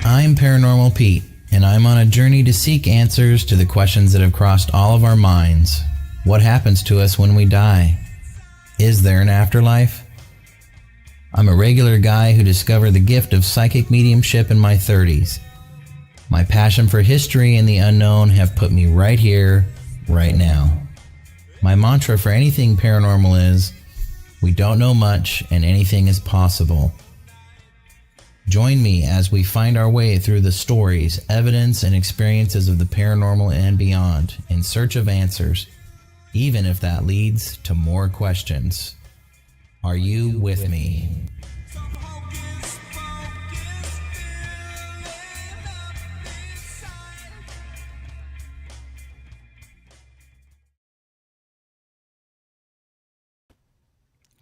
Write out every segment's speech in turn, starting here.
I'm Paranormal Pete, and I'm on a journey to seek answers to the questions that have crossed all of our minds. What happens to us when we die? Is there an afterlife? I'm a regular guy who discovered the gift of psychic mediumship in my 30s. My passion for history and the unknown have put me right here, right now. My mantra for anything paranormal is, we don't know much and anything is possible. Join me as we find our way through the stories, evidence, and experiences of the paranormal and beyond in search of answers, even if that leads to more questions. Are you with me?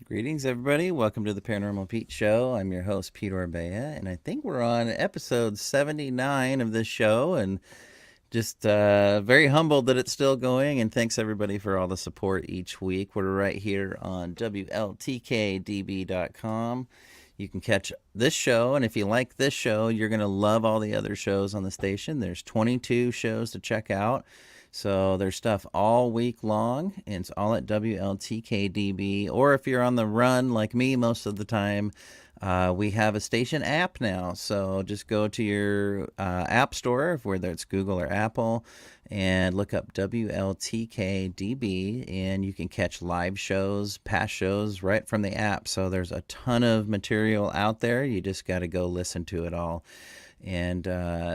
Greetings, everybody. Welcome to the Paranormal Pete Show. I'm your host, Pete Orbea, and I think we're on episode 79 of this show, and just very humbled that it's still going, and thanks, everybody, for all the support each week. We're right here on WLTK-DB.com. You can catch this show, and if you like this show, you're going to love all the other shows on the station. There's 22 shows to check out. So there's stuff all week long, and it's all at WLTK-DB. Or if you're on the run like me most of the time, we have a station app now. So just go to your app store, whether it's Google or Apple, and look up WLTK-DB, and you can catch live shows, past shows right from the app. So there's a ton of material out there. You just got to go listen to it all. And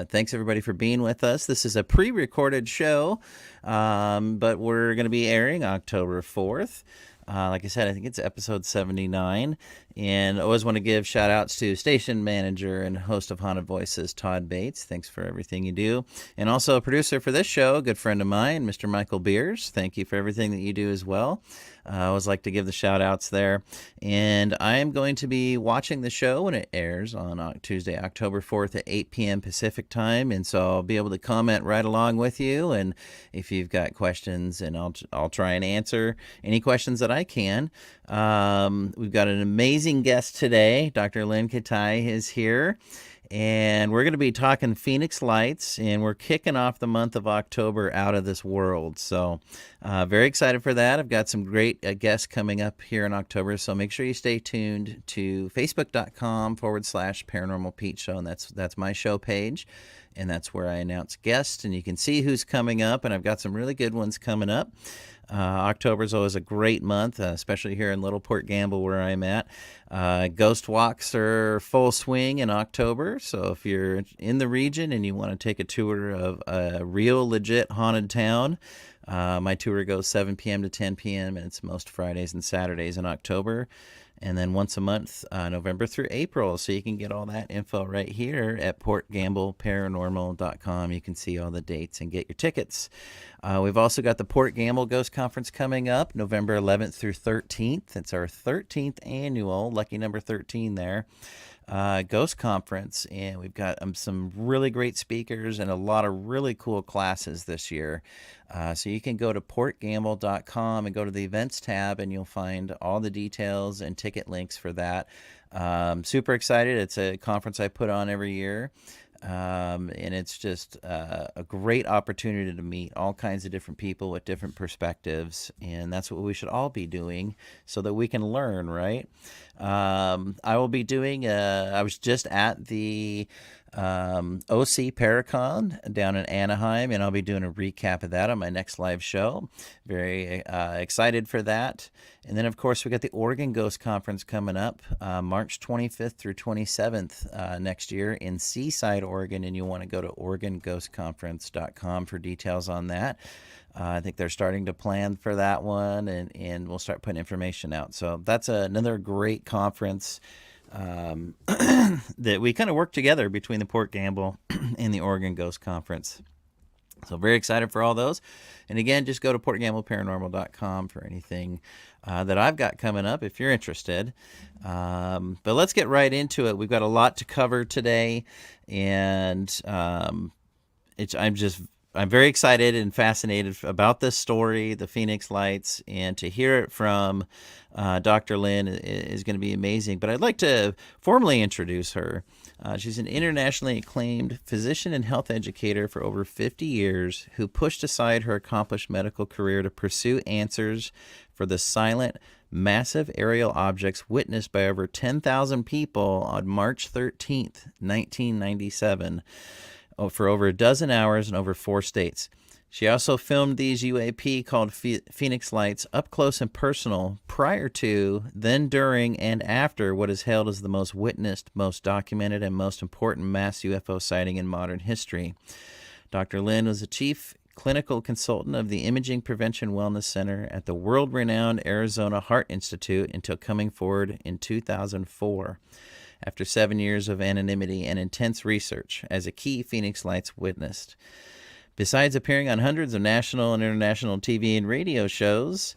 thanks, everybody, for being with us. This is a pre-recorded show, but we're going to be airing October 4th. Like I said, I think it's episode 79. And I always want to give shout-outs to station manager and host of Haunted Voices, Todd Bates. Thanks for everything you do. And also a producer for this show, a good friend of mine, Mr. Michael Beers. Thank you for everything that you do as well. I always like to give the shout-outs there. And I am going to be watching the show when it airs on Tuesday, October 4th at 8 p.m. Pacific time. And so I'll be able to comment right along with you. And if you've got questions, and I'll try and answer any questions that I can. We've got an amazing guest today. Dr. Lynne Kitei is here, and we're going to be talking Phoenix Lights, and we're kicking off the month of October out of this world. So very excited for that. I've got some great guests coming up here in October, so make sure you stay tuned to facebook.com/Paranormal Pete Show, and that's my show page. And that's where I announce guests, and you can see who's coming up, and I've got some really good ones coming up. October is always a great month, especially here in Little Port Gamble where I'm at. Ghost walks are full swing in October, so if you're in the region and you want to take a tour of a real legit haunted town, my tour goes 7 p.m. to 10 p.m., and it's most Fridays and Saturdays in October. And then once a month, November through April. So you can get all that info right here at PortGambleParanormal.com. You can see all the dates and get your tickets. We've also got the Port Gamble Ghost Conference coming up November 11th through 13th. It's our 13th annual, lucky number 13 there, Ghost Conference. And we've got some really great speakers and a lot of really cool classes this year. So you can go to portgamble.com and go to the events tab, and you'll find all the details and ticket links for that. Super excited. It's a conference I put on every year. And it's just a great opportunity to meet all kinds of different people with different perspectives. And that's what we should all be doing so that we can learn, right? I will be doing, I was just at the OC Paracon down in Anaheim, and I'll be doing a recap of that on my next live show. Very excited for that. And then, of course, we got the Oregon Ghost Conference coming up March 25th through 27th next year in Seaside, Oregon, and you'll want to go to OregonGhostConference.com for details on that. I think they're starting to plan for that one, and we'll start putting information out. So that's another great conference that we kind of work together between the Port Gamble and the Oregon Ghost Conference. So very excited for all those. And again, just go to portgambleparanormal.com for anything that I've got coming up if you're interested. But let's get right into it. We've got a lot to cover today, and I'm very excited and fascinated about this story, the Phoenix Lights, and to hear it from Dr. Lynne is going to be amazing. But I'd like to formally introduce her. She's an internationally acclaimed physician and health educator for over 50 years who pushed aside her accomplished medical career to pursue answers for the silent, massive aerial objects witnessed by over 10,000 people on March 13th, 1997, for over a dozen hours in over 4 states. She also filmed these UAP called Phoenix Lights up close and personal prior to, then during, and after what is hailed as the most witnessed, most documented, and most important mass UFO sighting in modern history. Dr. Lynne was the chief clinical consultant of the Imaging Prevention Wellness Center at the world-renowned Arizona Heart Institute until coming forward in 2004. After 7 years of anonymity and intense research as a key Phoenix Lights witnessed. Besides appearing on hundreds of national and international TV and radio shows,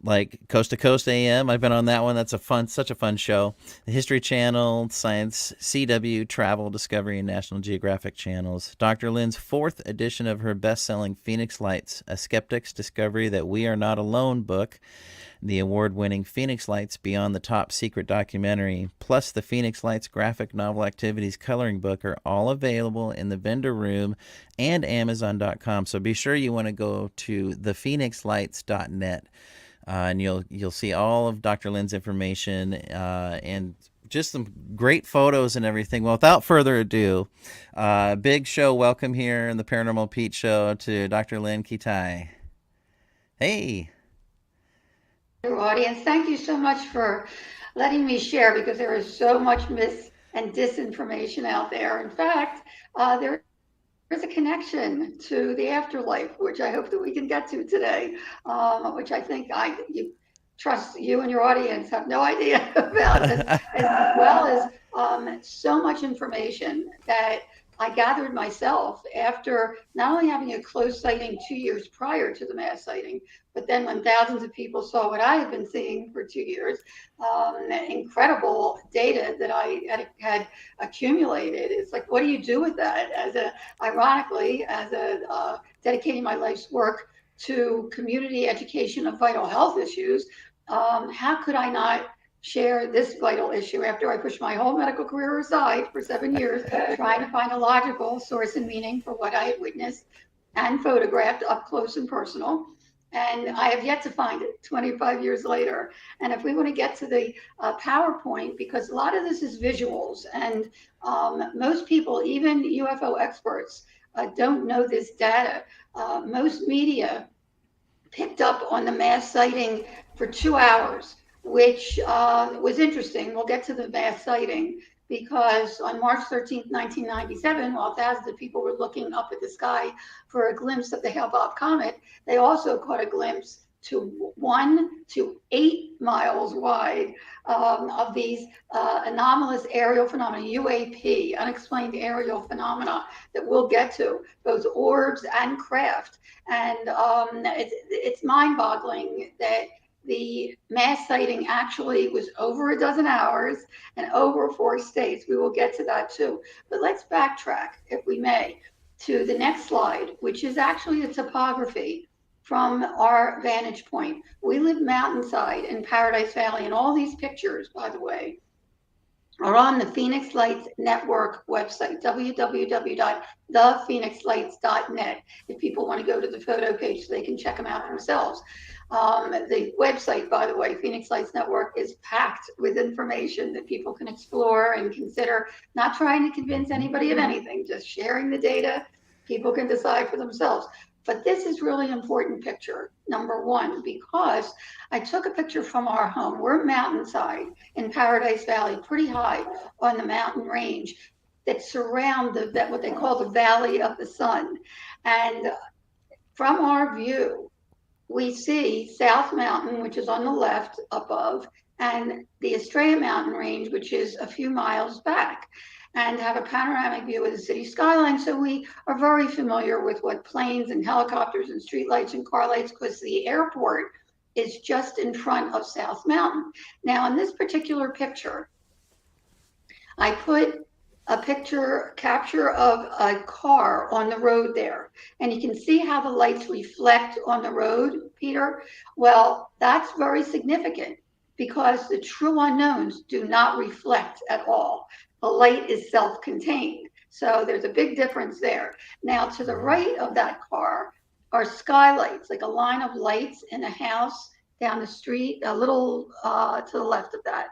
like Coast to Coast AM, I've been on that one. That's such a fun show. The History Channel, Science, CW, Travel, Discovery, and National Geographic channels. Dr. Lynne's 4th edition of her best-selling Phoenix Lights, A Skeptic's Discovery That We Are Not Alone book, the award-winning Phoenix Lights Beyond the Top Secret documentary, plus the Phoenix Lights graphic novel activities coloring book are all available in the vendor room and Amazon.com. So be sure you want to go to thephoenixlights.net, and you'll see all of Dr. Lynne's information and just some great photos and everything. Well, without further ado, big show welcome here in the Paranormal Pete Show to Dr. Lynne Kitei. Hey. Audience, thank you so much for letting me share, because there is so much mis and disinformation out there. In fact, there is a connection to the afterlife, which I hope that we can get to today, which I think you trust you and your audience have no idea about, as well as so much information that I gathered myself after not only having a close sighting 2 years prior to the mass sighting, but then when thousands of people saw what I had been seeing for 2 years, incredible data that I had accumulated. It's like, what do you do with that? Ironically, dedicating my life's work to community education of vital health issues, how could I not share this vital issue after I pushed my whole medical career aside for 7 years, trying to find a logical source and meaning for what I had witnessed and photographed up close and personal. And I have yet to find it 25 years later. And if we want to get to the PowerPoint, because a lot of this is visuals, and most people, even UFO experts, don't know this data. Most media picked up on the mass sighting for 2 hours, which was interesting. We'll get to the mass sighting, because on March 13th, 1997, while thousands of people were looking up at the sky for a glimpse of the Hale-Bopp comet, they also caught a glimpse to 1 to 8 miles wide of these anomalous aerial phenomena, UAP, unexplained aerial phenomena, that we'll get to, both orbs and craft. And it's mind-boggling that the mass sighting actually was over a dozen hours and over 4 states. We will get to that too. But let's backtrack, if we may, to the next slide, which is actually the topography from our vantage point. We live mountainside in Paradise Valley, and all these pictures, by the way, are on the Phoenix Lights Network website, www.thephoenixlights.net. If people want to go to the photo page, they can check them out themselves. The website, by the way, Phoenix Lights Network, is packed with information that people can explore and consider, not trying to convince anybody of anything, just sharing the data. People can decide for themselves. But this is really important picture, number one, because I took a picture from our home. We're mountainside in Paradise Valley, pretty high on the mountain range that surround what they call the Valley of the Sun. And from our view, we see South Mountain, which is on the left above, and the Estrella Mountain range, which is a few miles back, and have a panoramic view of the city skyline. So we are very familiar with what planes and helicopters and streetlights and car lights, because the airport is just in front of South Mountain. Now, in this particular picture, I put a picture capture of a car on the road there. And you can see how the lights reflect on the road, Peter. Well, that's very significant, because the true unknowns do not reflect at all. The light is self-contained. So there's a big difference there. Now, to the right of that car are skylights, like a line of lights in a house down the street, a little to the left of that.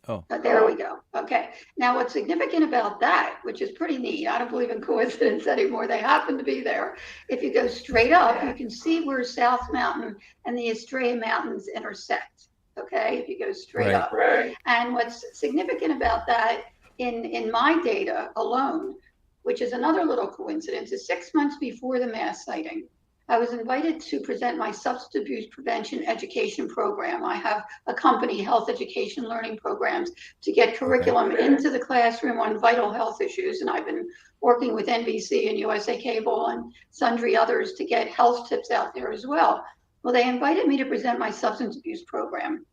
Oh, There we go. Okay. Now, what's significant about that, which is pretty neat, I don't believe in coincidence anymore. They happen to be there. If you go straight up, you can see where South Mountain and the Estrella Mountains intersect. Okay. If you go straight up. And what's significant about that in my data alone, which is another little coincidence, is 6 months before the mass sighting, I was invited to present my substance abuse prevention education program. I have a company, Health Education Learning Programs, to get curriculum into the classroom on vital health issues. And I've been working with NBC and USA Cable and sundry others to get health tips out there as well. Well, they invited me to present my substance abuse program.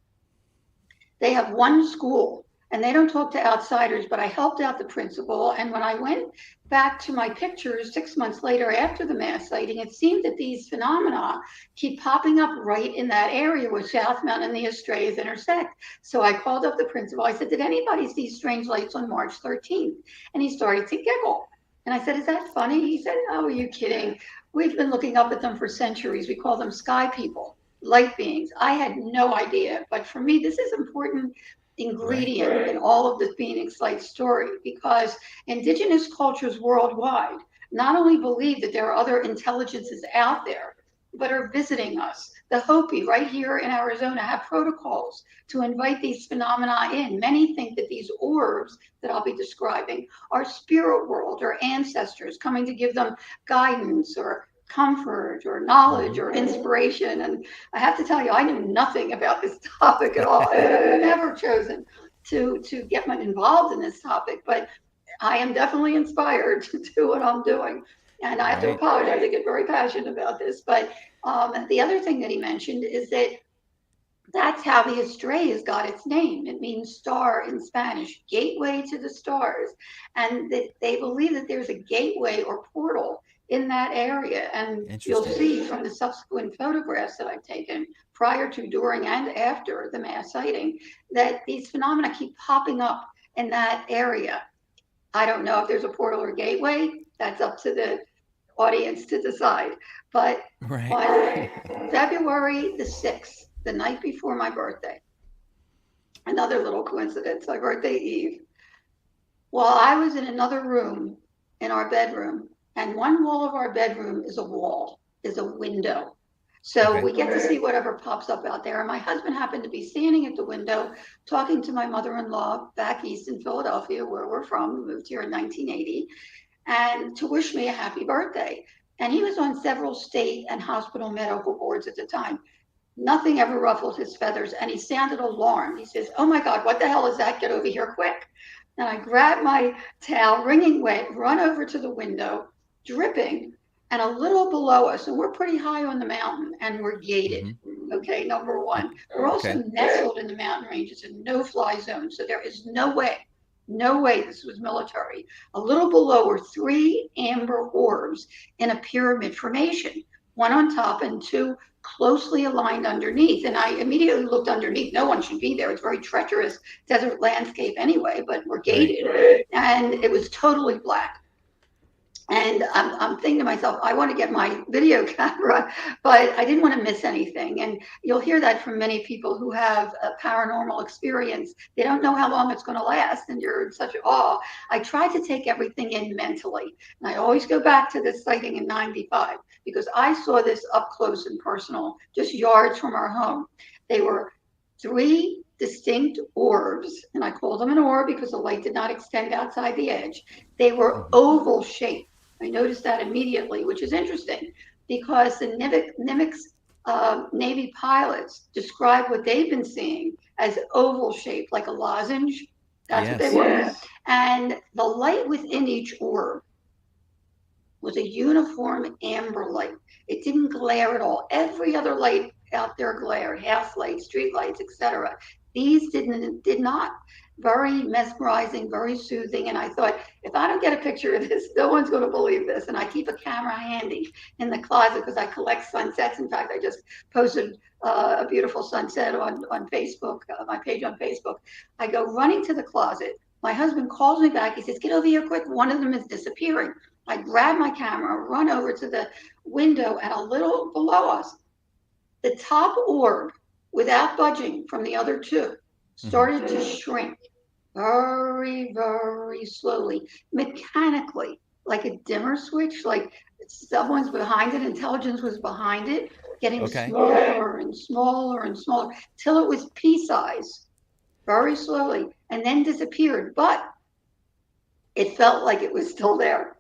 They have one school and they don't talk to outsiders, but I helped out the principal. And when I went back to my pictures 6 months later after the mass sighting, it seemed that these phenomena keep popping up right in that area where South Mountain and the Estrellas intersect. So I called up the principal. I said, did anybody see strange lights on March 13th? And he started to giggle. And I said, is that funny? He said, oh, are you kidding? We've been looking up at them for centuries. We call them sky people, light beings. I had no idea. But for me, this is important ingredient in all of the Phoenix Light story, because indigenous cultures worldwide not only believe that there are other intelligences out there, but are visiting us. The Hopi right here in Arizona have protocols to invite these phenomena in. Many think that these orbs that I'll be describing are spirit world or ancestors coming to give them guidance or comfort or knowledge or inspiration. And I have to tell you, I knew nothing about this topic at all. I've never chosen to get involved in this topic, but I am definitely inspired to do what I'm doing. And I have to apologize, I get very passionate about this. But the other thing that he mentioned is that that's how the Estrellas got its name. It means star in Spanish, gateway to the stars. And they believe that there's a gateway or portal in that area. And you'll see from the subsequent photographs that I've taken prior to, during, and after the mass sighting, that these phenomena keep popping up in that area. I don't know if there's a portal or gateway. That's up to the audience to decide. But on February the 6th, the night before my birthday, another little coincidence, my birthday eve, while I was in another room in our bedroom, and one wall of our bedroom is a window. So we get to see whatever pops up out there. And my husband happened to be standing at the window talking to my mother-in-law back east in Philadelphia, where we're from. We moved here in 1980, and to wish me a happy birthday. And he was on several state and hospital medical boards at the time. Nothing ever ruffled his feathers, and he sounded alarmed. He says, oh my God, what the hell is that? Get over here quick. And I grabbed my towel, wringing wet, run over to the window, dripping, and a little below us, and we're pretty high on the mountain, and we're gated. Okay, number one. We're also nestled in the mountain ranges, a no-fly zone, so there is no way this was military. A little below were 3 amber orbs in a pyramid formation, one on top and 2 closely aligned underneath. And I immediately looked underneath. No one should be there. It's very treacherous desert landscape anyway, but we're gated. And it was totally black. And I'm thinking to myself, I want to get my video camera, but I didn't want to miss anything. And you'll hear that from many people who have a paranormal experience. They don't know how long it's going to last, and you're in such awe. I tried to take everything in mentally. And I always go back to this sighting in 95, because I saw this up close and personal, just yards from our home. They were 3 distinct orbs, and I called them an orb because the light did not extend outside the edge. They were oval shaped. I noticed that immediately, which is interesting because the Nimitz Navy pilots describe what they've been seeing as oval shaped, like a lozenge. That's what they were. And the light within each orb was a uniform amber light. It didn't glare at all. Every other light out there glared, house lights, street lights, etc. These did not. very mesmerizing, very soothing. And I thought, if I don't get a picture of this, no one's going to believe this. And I keep a camera handy in the closet because I collect sunsets. In fact, I just posted a beautiful sunset on Facebook, my page on Facebook. I go running to the closet. My husband calls me back. He says, get over here quick. One of them is disappearing. I grab my camera, run over to the window, and a little below us, the top orb, without budging from the other two, started to shrink very, very slowly, mechanically, like a dimmer switch, like someone's behind it, intelligence was behind it, getting smaller and smaller and smaller, till it was pea size, very slowly, and then disappeared. But it felt like it was still there.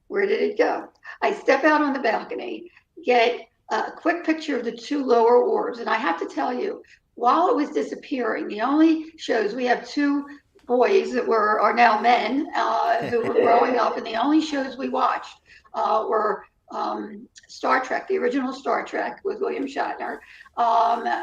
Where did it go? I step out on the balcony, get a quick picture of the two lower orbs. And I have to tell you, while it was disappearing, the only shows, we have two boys that are now men who were growing up, and the only shows we watched were Star Trek, the original Star Trek with William Shatner,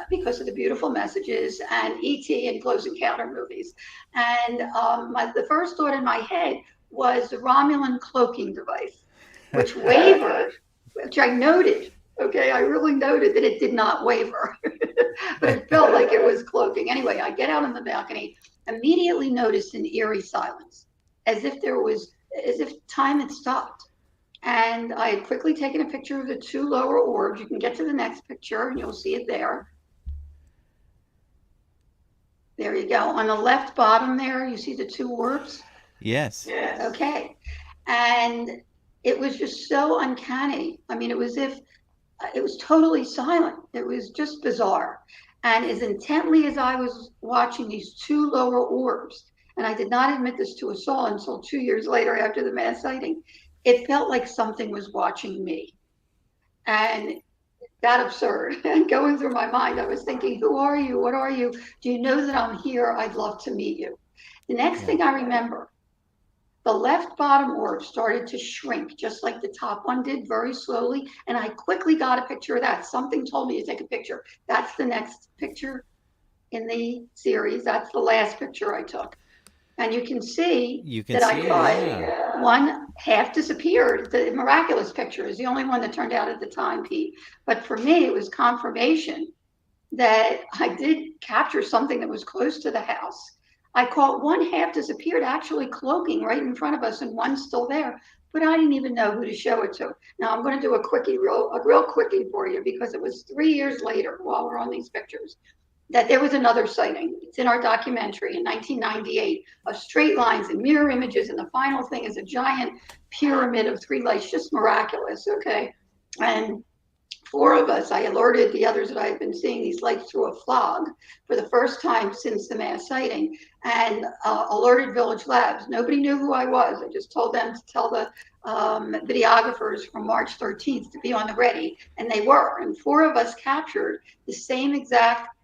because of the beautiful messages, and E.T. and Close Encounter movies. And the first thought in my head was the Romulan cloaking device, which wavered, which I noted. Okay, I really noted that it did not waver, but it felt like it was cloaking. Anyway, I get out on the balcony, immediately noticed an eerie silence, as if time had stopped. And I had quickly taken a picture of the two lower orbs. You can get to the next picture and you'll see it there. There you go. On the left bottom there, you see the two orbs? Yes. Okay. And it was just so uncanny. I mean, it was totally silent. It was just bizarre. And as intently as I was watching these two lower orbs, and I did not admit this to a soul until 2 years later after the mass sighting, it felt like something was watching me. And that absurd. And going through my mind, I was thinking, who are you? What are you? Do you know that I'm here? I'd love to meet you. The next thing I remember, the left bottom orb started to shrink, just like the top one did, very slowly. And I quickly got a picture of that. Something told me to take a picture. That's the next picture in the series. That's the last picture I took. And you can see I thought one half disappeared. The miraculous picture is the only one that turned out at the time, Pete. But for me, it was confirmation that I did capture something that was close to the house. I caught one half disappeared, actually cloaking right in front of us, and one's still there. But I didn't even know who to show it to. Now I'm going to do a real quickie for you, because it was 3 years later, while we're on these pictures, that there was another sighting. It's in our documentary in 1998 of straight lines and mirror images. And the final thing is a giant pyramid of three lights, just miraculous. Okay. And 4 of us, I alerted the others that I had been seeing these lights through a fog for the first time since the mass sighting, and alerted Village Labs. Nobody knew who I was. I just told them to tell the videographers from March 13th to be on the ready, and they were. And 4 of us captured the same exact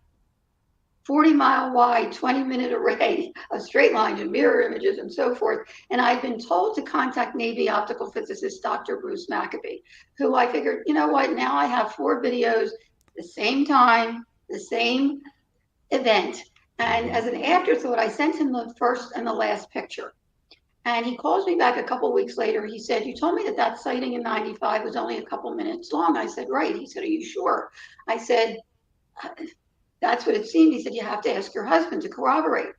40-mile wide, 20-minute array of straight lines and mirror images and so forth. And I'd been told to contact Navy optical physicist Dr. Bruce Maccabee, who I figured, you know what, now I have 4 videos, the same time, the same event. And as an afterthought, I sent him the first and the last picture. And he calls me back a couple of weeks later. He said, you told me that sighting in 95 was only a couple minutes long. I said, right. He said, are you sure? I said, that's what it seemed. He said, you have to ask your husband to corroborate.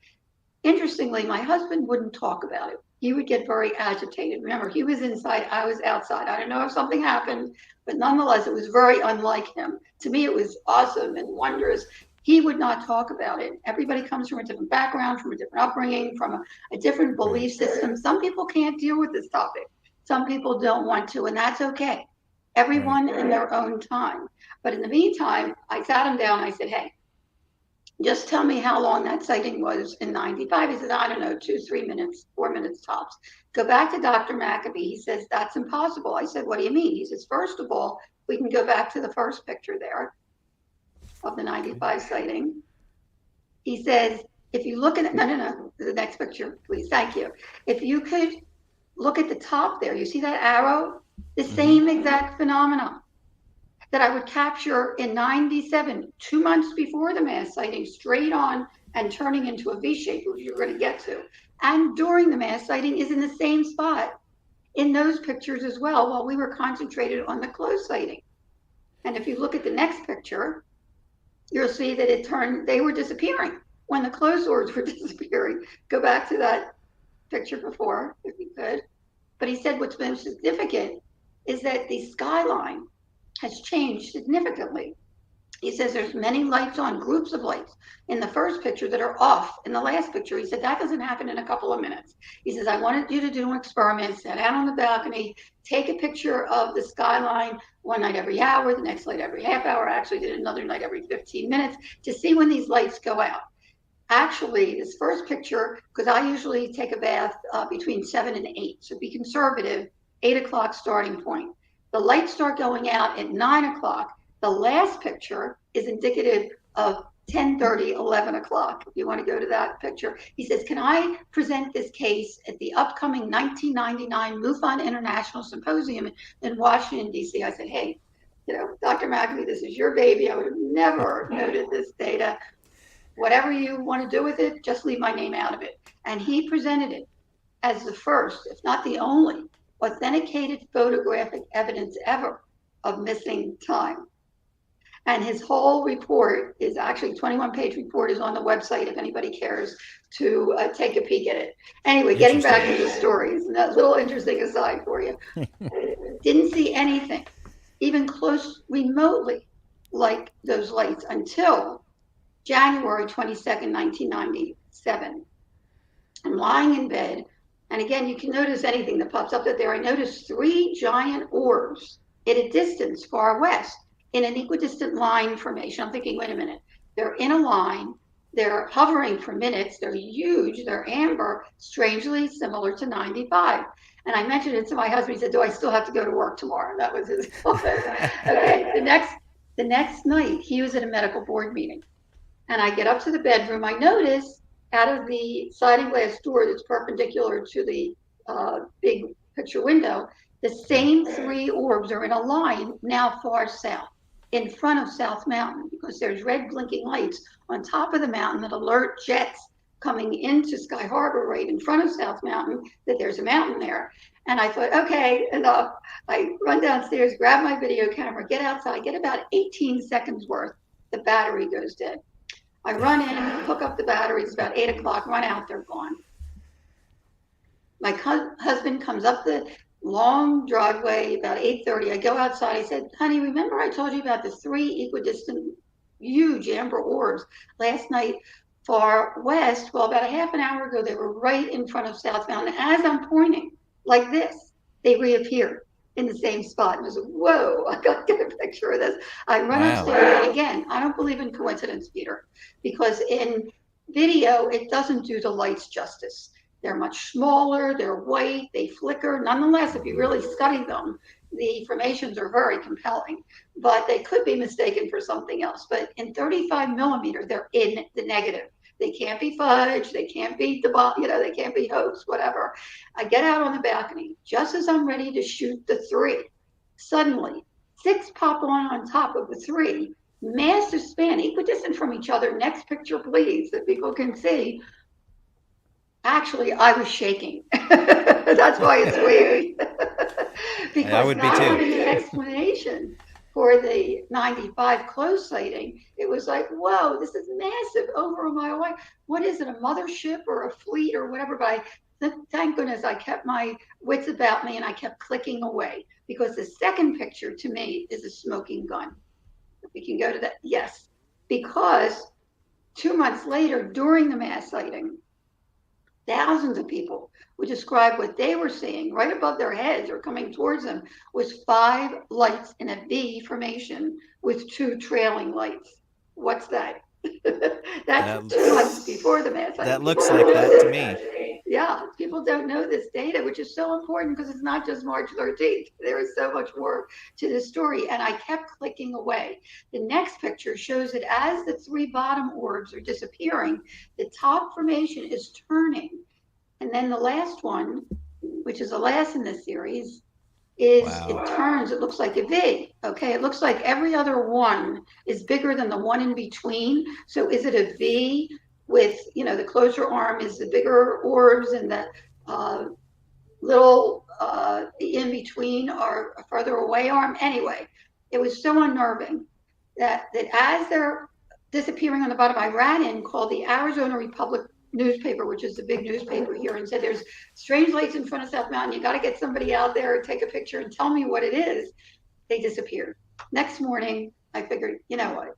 Interestingly, my husband wouldn't talk about it. He would get very agitated. Remember, he was inside, I was outside. I don't know if something happened, but nonetheless, it was very unlike him. To me, it was awesome and wondrous. He would not talk about it. Everybody comes from a different background, from a different upbringing, from a different belief system. Some people can't deal with this topic. Some people don't want to, and that's okay. Everyone in their own time. But in the meantime, I sat him down. I said, hey, just tell me how long that sighting was in 95. He said, I don't know, 2, 3 minutes, 4 minutes tops. Go back to Dr. Maccabee. He says, that's impossible. I said, what do you mean? He says, first of all, we can go back to the first picture there of the 95 sighting. He says, if you look at, no, the next picture, please, thank you. If you could look at the top there, you see that arrow? The same exact phenomenon that I would capture in 97, 2 months before the mass sighting, straight on and turning into a V shape, which you're going to get to. And during the mass sighting is in the same spot in those pictures as well, while we were concentrated on the closed sighting. And if you look at the next picture, you'll see that they were disappearing when the closed orbs were disappearing. Go back to that picture before, if you could. But he said what's most significant is that the skyline has changed significantly. He says there's many lights on, groups of lights in the first picture that are off in the last picture. He said that doesn't happen in a couple of minutes. He says, I wanted you to do an experiment, sit out on the balcony, take a picture of the skyline one night every hour, the next night every half hour. I actually did another night every 15 minutes to see when these lights go out. Actually, this first picture, because I usually take a bath between 7 and 8, so be conservative, 8 o'clock starting point. The lights start going out at 9 o'clock. The last picture is indicative of 10:30, 11 o'clock. If you want to go to that picture, he says, can I present this case at the upcoming 1999 MUFON International Symposium in Washington, D.C.? I said, hey, Dr. McAfee, this is your baby. I would have never noted this data. Whatever you want to do with it, just leave my name out of it. And he presented it as the first, if not the only, authenticated photographic evidence ever of missing time. And his whole report is actually 21-page report is on the website if anybody cares to take a peek at it. Anyway, getting back to the stories, a little interesting aside for you. Didn't see anything, even close remotely like those lights until January 22nd, 1997. I'm lying in bed. And again, you can notice anything that pops up there. I noticed 3 giant orbs at a distance far west in an equidistant line formation. I'm thinking, wait a minute, they're in a line, they're hovering for minutes, they're huge, they're amber, strangely similar to 95. And I mentioned it to my husband. He said, do I still have to go to work tomorrow? That was his okay. The next night, he was at a medical board meeting. And I get up to the bedroom. I notice out of the sliding glass door that's perpendicular to the big picture window, the same 3 orbs are in a line now far south, in front of South Mountain, because there's red blinking lights on top of the mountain that alert jets coming into Sky Harbor right in front of South Mountain that there's a mountain there. And I thought, okay, enough. I run downstairs, grab my video camera, get outside, get about 18 seconds worth. The battery goes dead. I run in, hook up the batteries, about 8 o'clock, run out, they're gone. My husband comes up the long driveway about 8:30. I go outside. I said, honey, remember I told you about the 3 equidistant, huge amber orbs last night far west? Well, about a half an hour ago, they were right in front of South Mountain. As I'm pointing like this, they reappeared in the same spot. And I was like, whoa, I got to get a picture of this. I run upstairs. And again, I don't believe in coincidence, Peter, because in video, it doesn't do the lights justice. They're much smaller, they're white, they flicker. Nonetheless, if you really study them, the formations are very compelling, but they could be mistaken for something else. But in 35 millimeter, they're in the negative. They can't be fudged, they can't be they can't be hoaxed, whatever. I get out on the balcony, just as I'm ready to shoot the 3. Suddenly, 6 pop on top of the 3, massive span, equidistant from each other. Next picture, please, that people can see. Actually, I was shaking. That's why it's wavy. Because I would be too. Not having an explanation for the 95 close sighting, it was like, whoa, this is massive, over a mile away. What is it, a mothership or a fleet or whatever? But thank goodness I kept my wits about me and I kept clicking away, because the second picture to me is a smoking gun. If we can go to that, yes. Because 2 months later, during the mass sighting, thousands of people would describe what they were seeing right above their heads or coming towards them was 5 lights in a V formation with 2 trailing lights. What's that? That's 2 months before the mass. That looks like that to me. Yeah, people don't know this data, which is so important because it's not just March 13th. There is so much more to this story. And I kept clicking away. The next picture shows that as the 3 bottom orbs are disappearing, the top formation is turning. And then the last one, which is the last in this series, is it turns, it looks like a V. Okay, it looks like every other one is bigger than the one in between. So is it a V with, the closer arm is the bigger orbs, and the little in between are a further away arm. Anyway, it was so unnerving that as they're disappearing on the bottom, I ran in, called the Arizona Republic newspaper, which is the big newspaper here, and said, there's strange lights in front of South Mountain. You got to get somebody out there, take a picture, and tell me what it is. They disappeared. Next morning, I figured, you know what?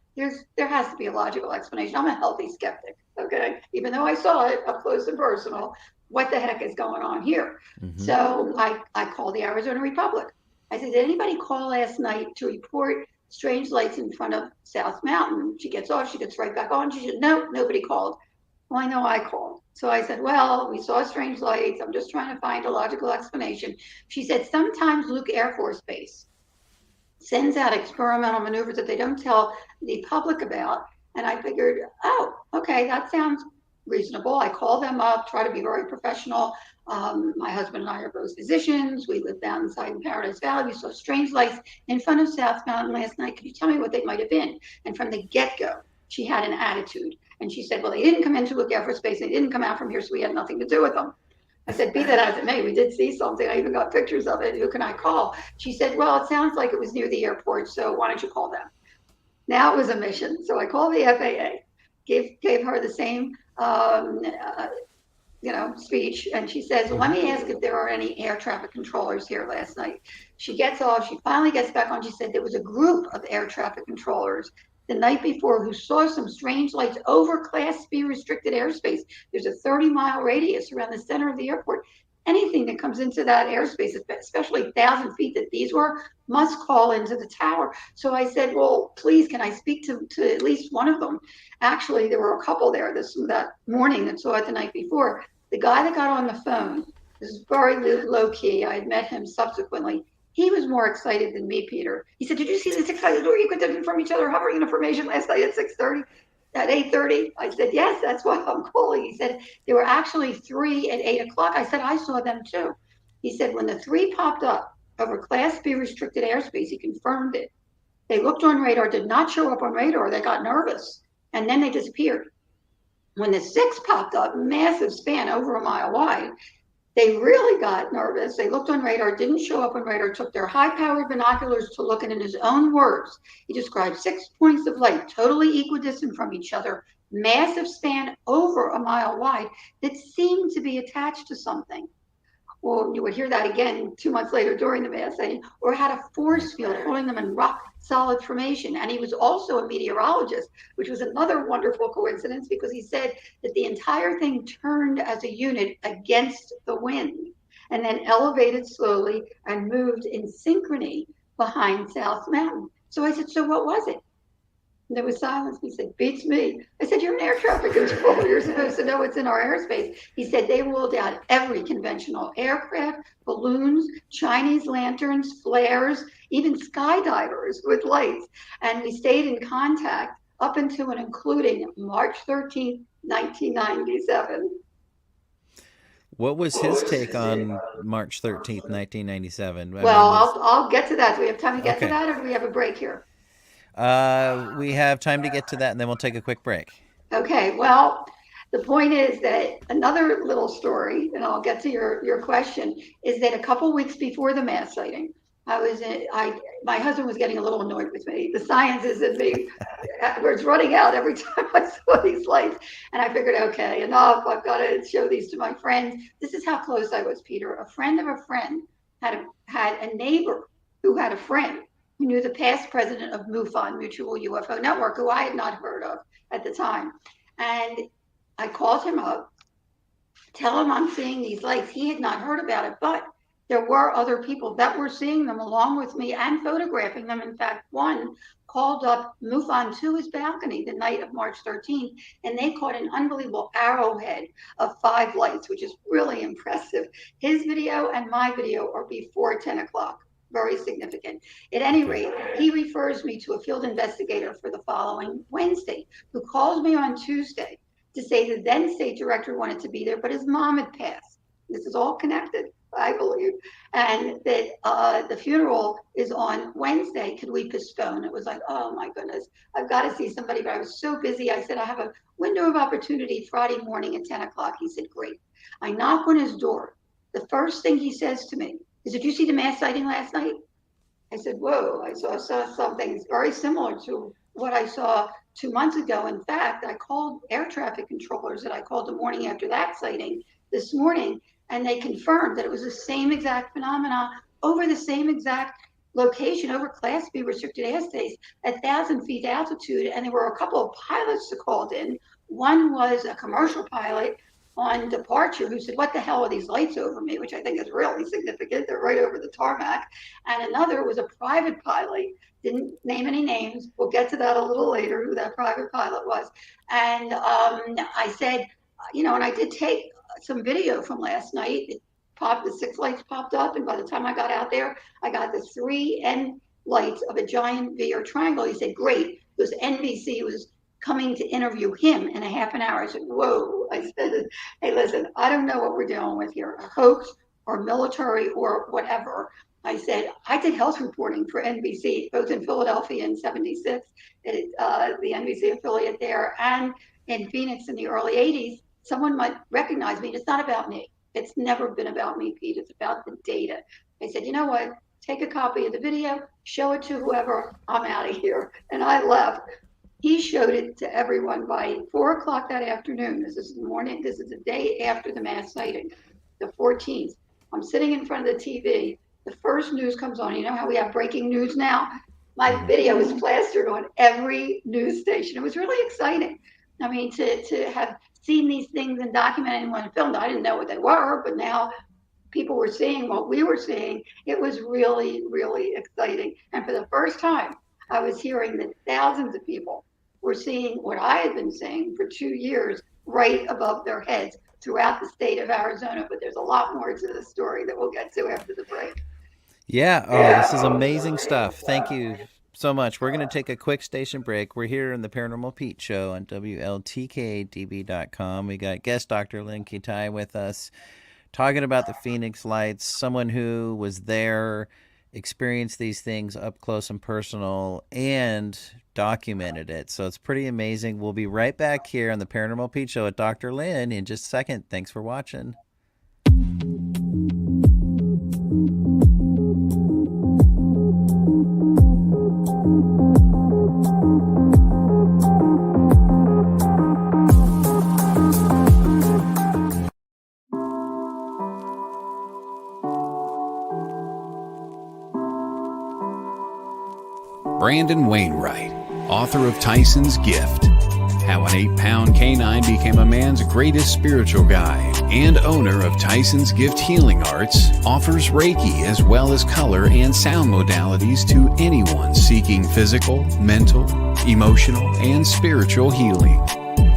There has to be a logical explanation. I'm a healthy skeptic, okay? Even though I saw it up close and personal, what the heck is going on here? Mm-hmm. So I called the Arizona Republic. I said, did anybody call last night to report strange lights in front of South Mountain? She gets off, she gets right back on. She said, no, nobody called. Well, I know I called. So I said, well, we saw strange lights. I'm just trying to find a logical explanation. She said, sometimes Luke Air Force Base sends out experimental maneuvers that they don't tell the public about. And I figured, oh, okay, that sounds reasonable. I call them up, try to be very professional. My husband and I are both physicians. We live down inside in Paradise Valley. We saw strange lights in front of South Mountain last night. Could you tell me what they might have been? And from the get-go, she had an attitude. And she said, well, they didn't come into Luke Air Force Base. They didn't come out from here, so we had nothing to do with them. I said, be that as it may, we did see something. I even got pictures of it. Who can I call? She said, well, it sounds like it was near the airport, so why don't you call them? Now it was a mission. So I called the FAA, gave her the same speech. And she says, well, let me ask if there are any air traffic controllers here last night. She gets off. She finally gets back on. She said there was a group of air traffic controllers the night before who saw some strange lights over Class B restricted airspace. There's a 30-mile radius around the center of the airport. Anything that comes into that airspace, especially 1,000 feet that these were, must call into the tower. So I said, well, please, can I speak to at least one of them? Actually, there were a couple there that morning that saw it the night before. The guy that got on the phone, this is very low key. I had met him subsequently. He was more excited than me, Peter. He said, did you see the 6 door you could different from each other hovering information last night at 6:30? At 8:30? I said, yes, that's why I'm calling. He said, there were actually 3 at 8 o'clock. I said, I saw them too. He said, when the 3 popped up over Class B restricted airspace, he confirmed it. They looked on radar, did not show up on radar. They got nervous, and then they disappeared. When the 6 popped up, massive span over a mile wide, they really got nervous. They looked on radar, didn't show up on radar, took their high-powered binoculars to look, and in his own words, he described 6 points of light, totally equidistant from each other, massive span over a mile wide, that seemed to be attached to something. Or you would hear that again 2 months later during the mass sighting, or had a force field holding them in rock solid formation. And he was also a meteorologist, which was another wonderful coincidence, because he said that the entire thing turned as a unit against the wind and then elevated slowly and moved in synchrony behind South Mountain. So I said, so what was it? And there was silence. He said, beats me. I said, you're an air traffic controller. You're supposed to know what's in our airspace. He said they ruled out every conventional aircraft, balloons, Chinese lanterns, flares, even skydivers with lights. And we stayed in contact up until and including March 13th, 1997. What was his take on March 13th, 1997? I'll get to that. Do we have time to get to that, or do we have a break here? We have time to get to that, and then we'll take a quick break. Okay, well, the point is that another little story, and I'll get to your question, is that a couple weeks before the mass sighting, my husband was getting a little annoyed with me. The sciences in me was running out every time I saw these lights. And I figured, okay, enough. I've got to show these to my friends. This is how close I was, Peter. A friend of a friend had a neighbor who had a friend who knew the past president of MUFON, Mutual UFO Network, who I had not heard of at the time. And I called him up, tell him I'm seeing these lights. He had not heard about it, but there were other people that were seeing them along with me and photographing them. In fact, one called up MUFON to his balcony the night of March 13th, and they caught an unbelievable arrowhead of 5 lights, which is really impressive. His video and my video are before 10 o'clock. Very significant. At any rate, he refers me to a field investigator for the following Wednesday, who calls me on Tuesday to say the then state director wanted to be there, but his mom had passed. This is all connected. I believe, and that the funeral is on Wednesday. Could we postpone? It was like, oh my goodness, I've got to see somebody, but I was so busy. I said, I have a window of opportunity Friday morning at 10 o'clock. He said, great. I knock on his door. The first thing he says to me is, did you see the mass sighting last night? I said, whoa, I saw something very similar to what I saw 2 months ago. In fact, I called air traffic controllers that I called the morning after that sighting this morning, and they confirmed that it was the same exact phenomena over the same exact location, over Class B restricted airspace at 1,000 feet altitude. And there were a couple of pilots that called in. One was a commercial pilot on departure who said, what the hell are these lights over me? Which I think is really significant. They're right over the tarmac. And another was a private pilot, didn't name any names. We'll get to that a little later, who that private pilot was. And I said, and I did take some video from last night. The 6 lights popped up, and by the time I got out there, I got the 3 end lights of a giant V or triangle. He said, great, because NBC was coming to interview him in a half an hour. I said, whoa. I said, hey, listen, I don't know what we're dealing with here, a hoax or military or whatever. I said, I did health reporting for NBC, both in Philadelphia in 76, the NBC affiliate there, and in Phoenix in the early 80s. Someone might recognize me. It's not about me. It's never been about me, Pete. It's about the data. I said, you know what? Take a copy of the video, show it to whoever, I'm out of here. And I left. He showed it to everyone by 4 o'clock that afternoon. This is the morning. This is the day after the mass sighting, the 14th. I'm sitting in front of the TV. The first news comes on. You know how we have breaking news now? My video was plastered on every news station. It was really exciting. I mean, to have seen these things and documented in one film. I didn't know what they were, but now people were seeing what we were seeing. It was really, really exciting. And for the first time, I was hearing that thousands of people were seeing what I had been seeing for 2 years right above their heads throughout the state of Arizona. But there's a lot more to the story that we'll get to after the break. Yeah. Oh, this is amazing stuff. Thank you so much. We're going to take a quick station break. We're here in the Paranormal Pete Show on WLTK-DB.com. We got guest Dr. Lynne Kitei with us talking about the Phoenix Lights, someone who was there, experienced these things up close and personal, and documented it. So it's pretty amazing. We'll be right back here on the Paranormal Pete Show with Dr. Lynne in just a second. Thanks for watching. Brandon Wainwright, author of Tyson's Gift, How an 8-Pound Canine Became a Man's Greatest Spiritual Guide, and owner of Tyson's Gift Healing Arts, offers Reiki as well as color and sound modalities to anyone seeking physical, mental, emotional, and spiritual healing.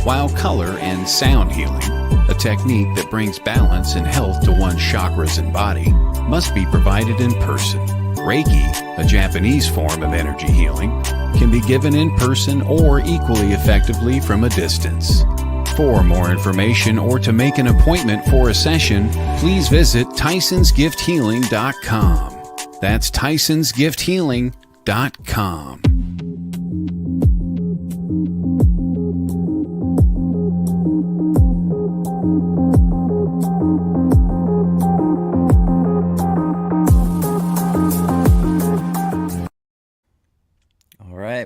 While color and sound healing, a technique that brings balance and health to one's chakras and body, must be provided in person. Reiki, a Japanese form of energy healing, can be given in person or equally effectively from a distance. For more information or to make an appointment for a session, please visit TysonsGiftHealing.com. That's TysonsGiftHealing.com.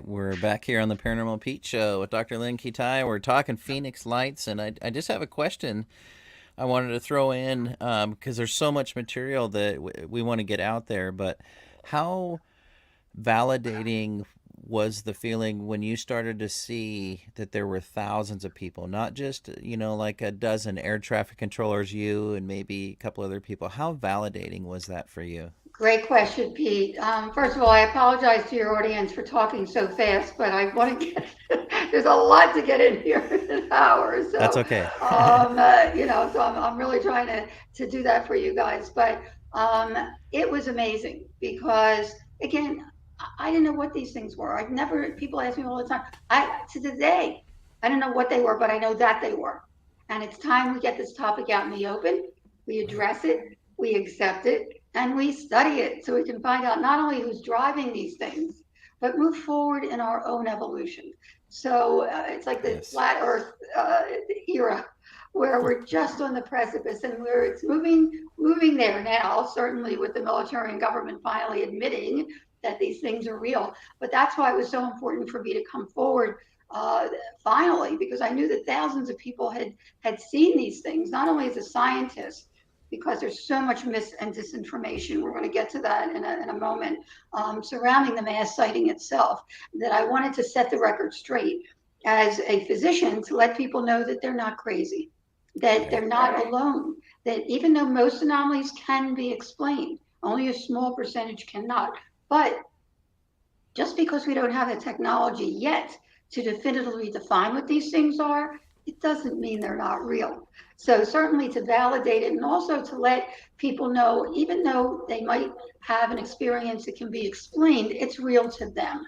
We're back here on the Paranormal Pete Show with Dr. Lynne Kitei. We're talking Phoenix Lights, and I just have a question I wanted to throw in because there's so much material that we want to get out there. But how validating was the feeling when you started to see that there were thousands of people, not just, like a dozen air traffic controllers, you and maybe a couple other people? How validating was that for you? Great question, Pete. First of all, I apologize to your audience for talking so fast, but I want to get, there's a lot to get in here in an hour. So, that's okay. So I'm really trying to do that for you guys. But it was amazing because, again, I didn't know what these things were. People ask me all the time. To this day, I don't know what they were, but I know that they were. And it's time we get this topic out in the open. We address it. we accept it, and we study it so we can find out not only who's driving these things, but move forward in our own evolution. So it's like the Yes. flat Earth era, where we're just on the precipice, and where it's moving there now. Certainly, with the military and government finally admitting that these things are real. But that's why it was so important for me to come forward finally, because I knew that thousands of people had seen these things, not only as a scientist, because there's so much mis and disinformation. We're going to get to that in a moment, surrounding the mass sighting itself, that I wanted to set the record straight as a physician to let people know that they're not crazy, that they're not alone, that even though most anomalies can be explained, only a small percentage cannot. But just because we don't have the technology yet to definitively define what these things are, it doesn't mean they're not real. So certainly to validate it, and also to let people know, even though they might have an experience that can be explained, it's real to them.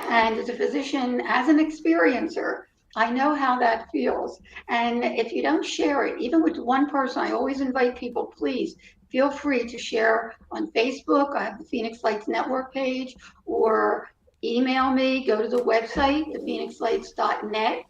And as a physician, as an experiencer, I know how that feels. And if you don't share it, even with one person, I always invite people, please feel free to share on Facebook. I have the Phoenix Lights Network page, or email me, go to the website, thephoenixlights.net,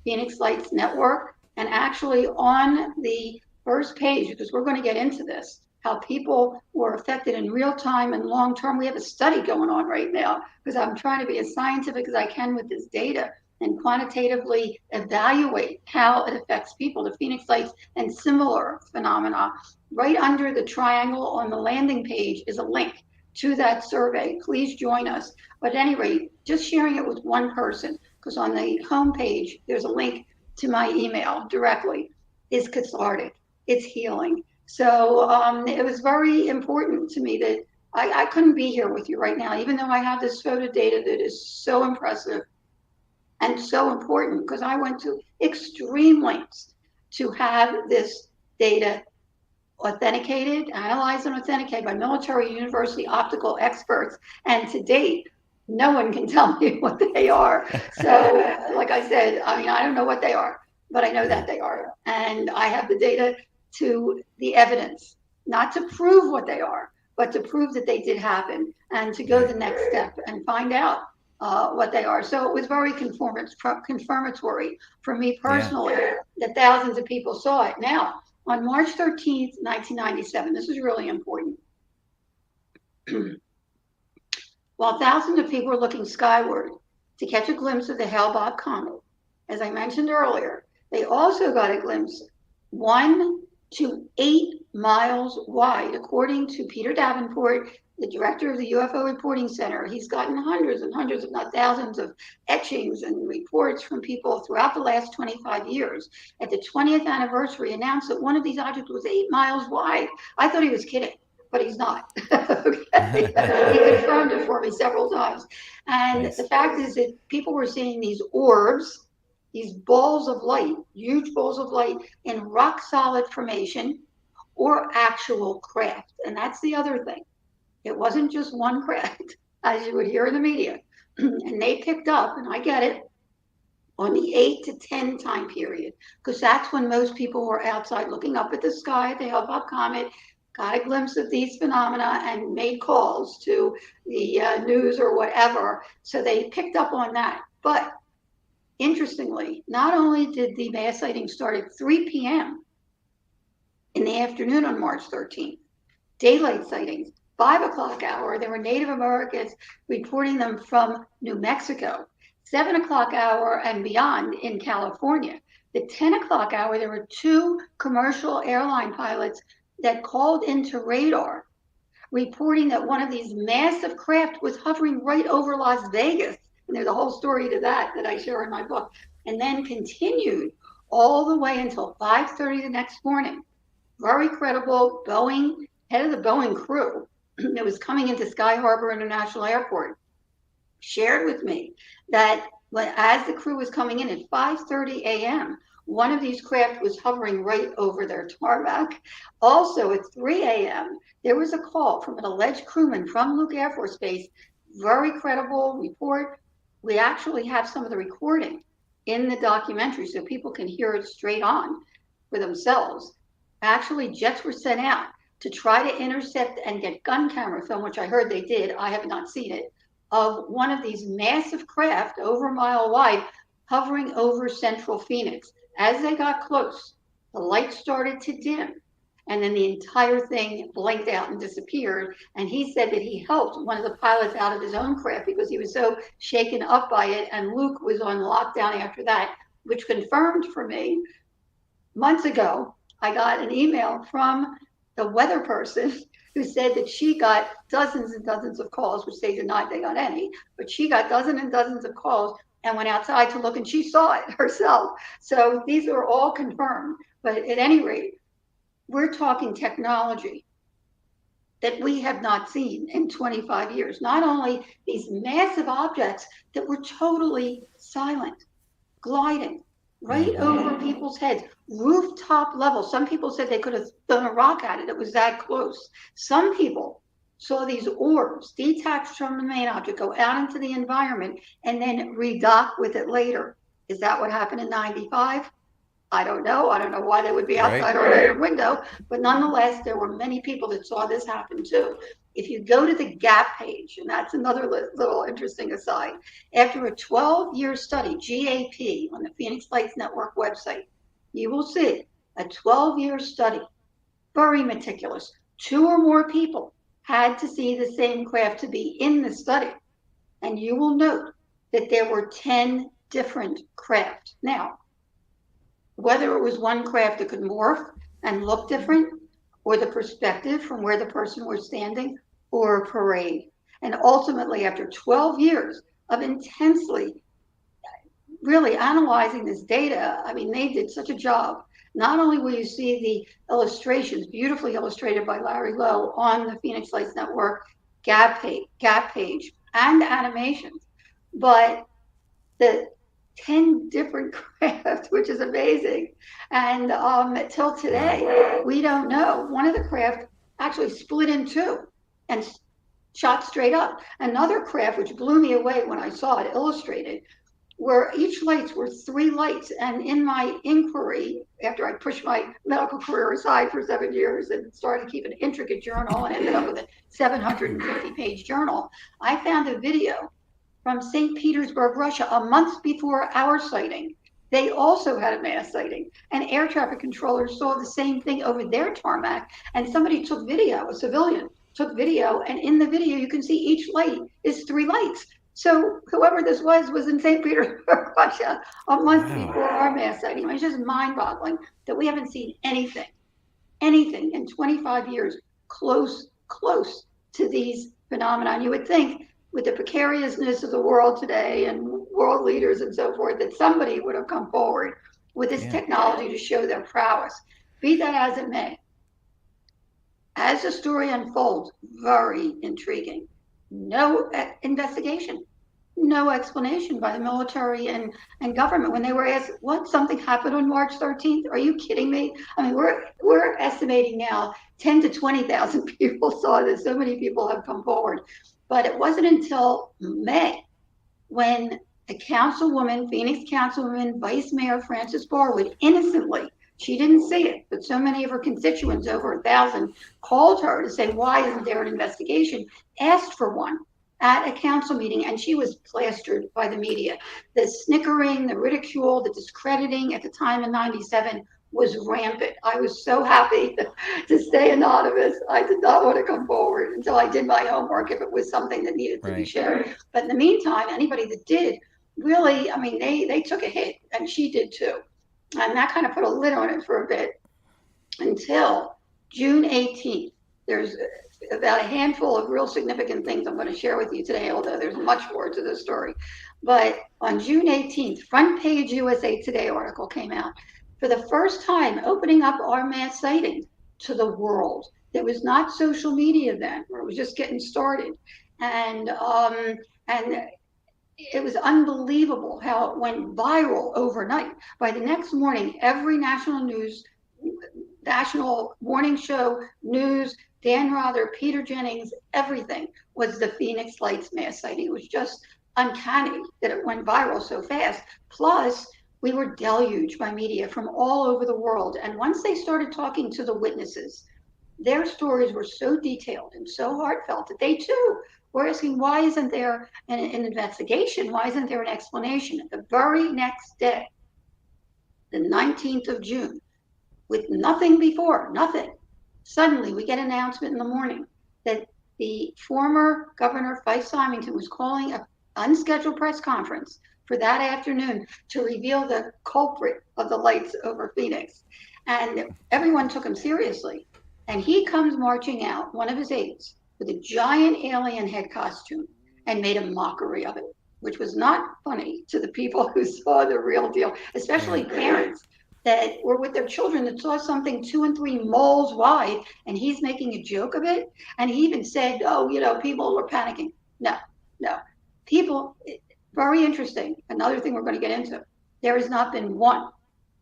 Phoenix Lights Network, and actually on the first page, because we're going to get into this, how people were affected in real time and long term. We have a study going on right now, because I'm trying to be as scientific as I can with this data and quantitatively evaluate how it affects people, the Phoenix Lights and similar phenomena. Right under the triangle on the landing page is a link to that survey. Please join us. But at any rate, just sharing it with one person, because on the homepage, there's a link to my email directly, is cathartic. It's healing. So it was very important to me that I couldn't be here with you right now, even though I have this photo data that is so impressive and so important, because I went to extreme lengths to have this data authenticated, analyzed, and authenticated by military university optical experts. And to date, no one can tell me what they are. So, like I said, I mean, I don't know what they are, but I know that they are. And I have the data to the evidence, not to prove what they are, but to prove that they did happen, and to go the next step and find out what they are. So it was very confirmatory for me personally that thousands of people saw it. Now, on March 13th, 1997, this is really important. While thousands of people were looking skyward to catch a glimpse of the Hale-Bopp comet, as I mentioned earlier, they also got a glimpse 1 to 8 miles wide, according to Peter Davenport, the director of the UFO Reporting Center. He's gotten hundreds and hundreds, if not thousands, of etchings and reports from people throughout the last 25 years. At the 20th anniversary, announced that one of these objects was 8 miles wide. I thought he was kidding, but he's not. Okay. He confirmed it for me several times. And the fact is that people were seeing these orbs, these balls of light, huge balls of light in rock solid formation, or actual craft. And that's the other thing. It wasn't just one craft, as you would hear in the media. And they picked up, and I get it, on the 8 to 10 time period, because that's when most people were outside looking up at the sky at the Hale-Bopp comet, got a glimpse of these phenomena, and made calls to the news or whatever. So they picked up on that. But interestingly, not only did the mass sighting start at 3 p.m. in the afternoon on March 13th, daylight sightings, 5 o'clock hour, there were Native Americans reporting them from New Mexico. 7 o'clock hour and beyond in California. The 10 o'clock hour, there were 2 commercial airline pilots that called into radar, reporting that one of these massive craft was hovering right over Las Vegas. And there's a whole story to that I share in my book. And then continued all the way until 5:30 the next morning. Very credible Boeing, head of the Boeing crew that was coming into Sky Harbor International Airport, shared with me that as the crew was coming in at 5:30 a.m., one of these craft was hovering right over their tarmac. Also at 3 a.m., there was a call from an alleged crewman from Luke Air Force Base, very credible report. We actually have some of the recording in the documentary so people can hear it straight on for themselves. Actually, jets were sent out to try to intercept and get gun camera film, which I heard they did. I have not seen it, of one of these massive craft over a mile wide hovering over central Phoenix. As they got close, the lights started to dim, and then the entire thing blinked out and disappeared. And he said that he helped one of the pilots out of his own craft because he was so shaken up by it. And Luke was on lockdown after that, which confirmed for me months ago, I got an email from the weather person who said that she got dozens and dozens of calls, which they denied they got any, but she got dozens and dozens of calls and went outside to look, and she saw it herself. So these are all confirmed. But at any rate, we're talking technology that we have not seen in 25 years. Not only these massive objects that were totally silent, gliding right over people's heads, rooftop level. Some people said they could have thrown a rock at it. It was that close. Some people saw these orbs detached from the main object go out into the environment and then redock with it later. Is that what happened in 95? I don't know. I don't know why they would be outside or in a window, but nonetheless, there were many people that saw this happen too. If you go to the GAP page, and that's another little interesting aside, after a 12-year study, GAP, on the Phoenix Lights Network website, you will see a 12-year study, very meticulous. 2 or more people had to see the same craft to be in the study. And you will note that there were 10 different craft. Now, whether it was one craft that could morph and look different, or the perspective from where the person was standing, or a parade. And ultimately, after 12 years of intensely really analyzing this data, I mean, they did such a job. Not only will you see the illustrations, beautifully illustrated by Larry Lowe on the Phoenix Lights Network GAP page and animations, but the 10 different crafts, which is amazing. And till today, we don't know. One of the craft actually split in 2 and shot straight up. Another craft, which blew me away when I saw it illustrated, where each lights were 3 lights. And in my inquiry, after I pushed my medical career aside for 7 years and started to keep an intricate journal and ended up with a 750-page journal, I found a video from St. Petersburg, Russia, a month before our sighting. They also had a mass sighting, and air traffic controllers saw the same thing over their tarmac, and somebody took video, a civilian took video, and in the video you can see each light is 3 lights. So whoever this was in St. Petersburg, Russia, a month before our mass sighting. It's just mind-boggling that we haven't seen anything in 25 years close to these phenomena. You would think, with the precariousness of the world today and world leaders and so forth, that somebody would have come forward with this technology to show their prowess. Be that as it may, as the story unfolds, very intriguing. No investigation, no explanation by the military and government. When they were asked, what, something happened on March 13th? Are you kidding me? I mean, we're estimating now 10 to 20,000 people saw this. So many people have come forward. But it wasn't until May when a councilwoman, Phoenix councilwoman, Vice Mayor Frances Barwood, innocently, she didn't see it, but so many of her constituents, over 1,000, called her to say, why isn't there an investigation? Asked for one at a council meeting, and she was plastered by the media. The snickering, the ridicule, the discrediting at the time in 97 was rampant. I was so happy to stay anonymous. I did not want to come forward until I did my homework if it was something that needed to be shared. But in the meantime, anybody that did, really, I mean, they took a hit, and she did too. And that kind of put a lid on it for a bit until June 18th. There's about a handful of real significant things I'm going to share with you today, although there's much more to this story. But on June 18th, Front Page USA Today article came out. For the first time, opening up our mass sightings to the world. There was not social media then, where it was just getting started. And it was unbelievable how it went viral overnight. By the next morning, every national morning show, news, Dan Rather, Peter Jennings, everything was the Phoenix Lights mass sighting. It was just uncanny that it went viral so fast. Plus, we were deluged by media from all over the world. And once they started talking to the witnesses, their stories were so detailed and so heartfelt that they too were asking, why isn't there an investigation? Why isn't there an explanation? The very next day, the 19th of June, with nothing before, nothing, suddenly we get an announcement in the morning that the former Governor Fife Symington was calling an unscheduled press conference for that afternoon to reveal the culprit of the lights over Phoenix. And everyone took him seriously. And he comes marching out, one of his aides, with a giant alien head costume and made a mockery of it, which was not funny to the people who saw the real deal, especially parents that were with their children that saw something 2 and 3 moles wide, and he's making a joke of it. And he even said, oh, people were panicking. No, no. People, very interesting. Another thing we're going to get into. There has not been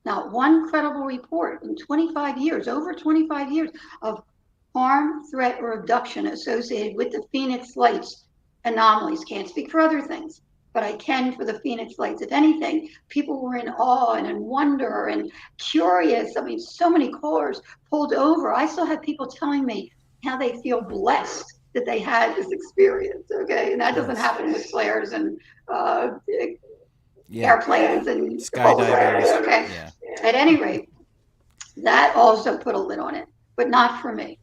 not one credible report in 25 years, over 25 years, of harm, threat, or abduction associated with the Phoenix Lights anomalies. Can't speak for other things, but I can for the Phoenix Lights. If anything, people were in awe and in wonder and curious. I mean, so many callers pulled over. I still have people telling me how they feel blessed that they had this experience, okay? And that doesn't happen with flares and airplanes and skydivers. Okay. Yeah. At any rate, that also put a lid on it, but not for me.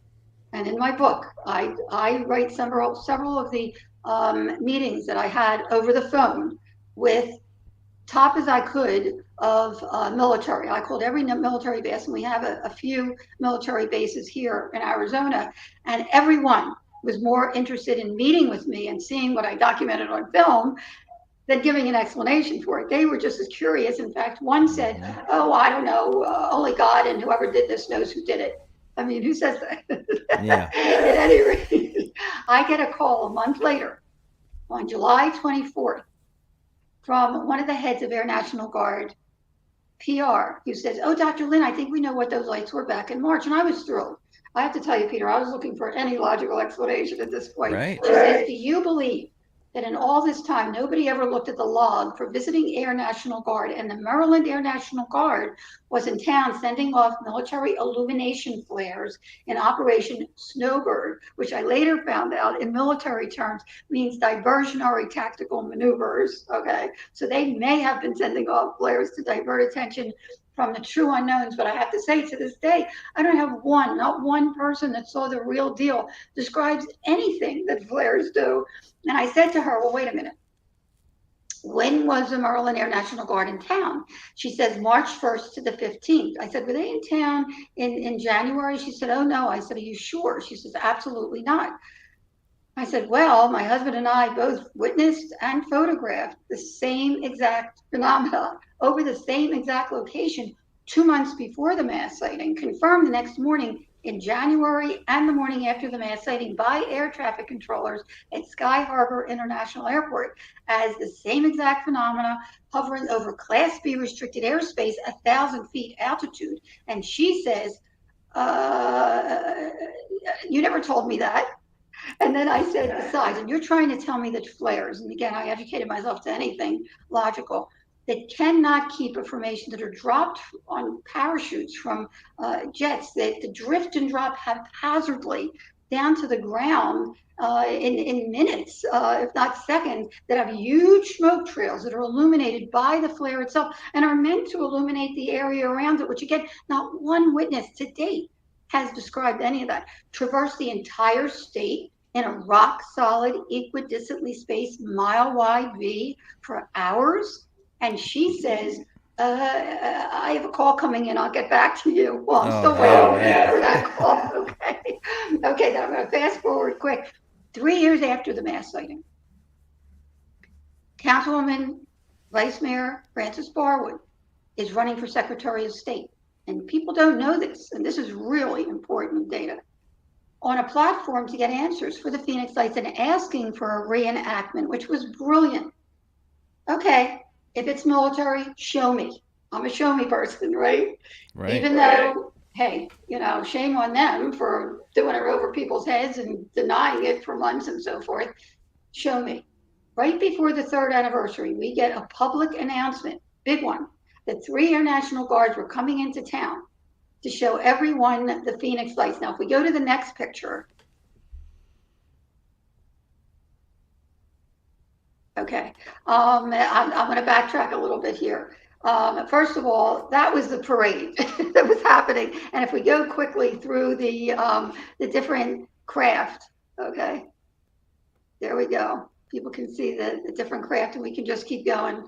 And in my book, I write several of the meetings that I had over the phone with top as I could of military. I called every military base, and we have a few military bases here in Arizona, and everyone was more interested in meeting with me and seeing what I documented on film than giving an explanation for it. They were just as curious. In fact, one said, oh, I don't know, only God and whoever did this knows who did it. I mean, who says that? Yeah. At any rate, I get a call a month later on July 24th from one of the heads of Air National Guard PR, who says, oh, Dr. Lynne, I think we know what those lights were back in March. And I was thrilled. I have to tell you, Peter, I was looking for any logical explanation at this point. Right. She says, do you believe that in all this time, nobody ever looked at the log for visiting Air National Guard, and the Maryland Air National Guard was in town sending off military illumination flares in Operation Snowbird, which I later found out in military terms means diversionary tactical maneuvers, okay? So they may have been sending off flares to divert attention from the true unknowns, but I have to say to this day, I don't have not one person that saw the real deal describes anything that flares do. And I said to her, well, wait a minute. When was the Maryland Air National Guard in town? She says March 1st to the 15th. I said, were they in town in January? She said, oh, no. I said, are you sure? She says, absolutely not. I said, well, my husband and I both witnessed and photographed the same exact phenomena over the same exact location 2 months before the mass sighting, confirmed the next morning in January and the morning after the mass sighting by air traffic controllers at Sky Harbor International Airport as the same exact phenomena hovering over Class B restricted airspace, 1,000 feet altitude. And she says, you never told me that. And then I said, besides, and you're trying to tell me that flares, and again, I educated myself to anything logical, that cannot keep information that are dropped on parachutes from jets that drift and drop haphazardly down to the ground in minutes, if not seconds, that have huge smoke trails that are illuminated by the flare itself and are meant to illuminate the area around it, which again, not one witness to date has described any of that. Traverse the entire state in a rock solid, equidistantly spaced mile-wide V for hours. And she says, I have a call coming in. I'll get back to you. Well, I'm still waiting for that call. Okay, then I'm going to fast forward quick. 3 years after the mass sighting, Councilwoman Vice Mayor Frances Barwood is running for Secretary of State. And people don't know this, and this is really important data, on a platform to get answers for the Phoenix Lights and asking for a reenactment, which was brilliant. Okay, if it's military, show me. I'm a show me person, right? Even though, hey, shame on them for doing it over people's heads and denying it for months and so forth. Show me. Right before the 3rd anniversary, we get a public announcement, big one, that 3 Air National Guards were coming into town to show everyone the Phoenix Lights. Now, if we go to the next picture. Okay, I'm going to backtrack a little bit here. First of all, that was the parade that was happening. And if we go quickly through the different craft, okay, there we go. People can see the different craft, and we can just keep going.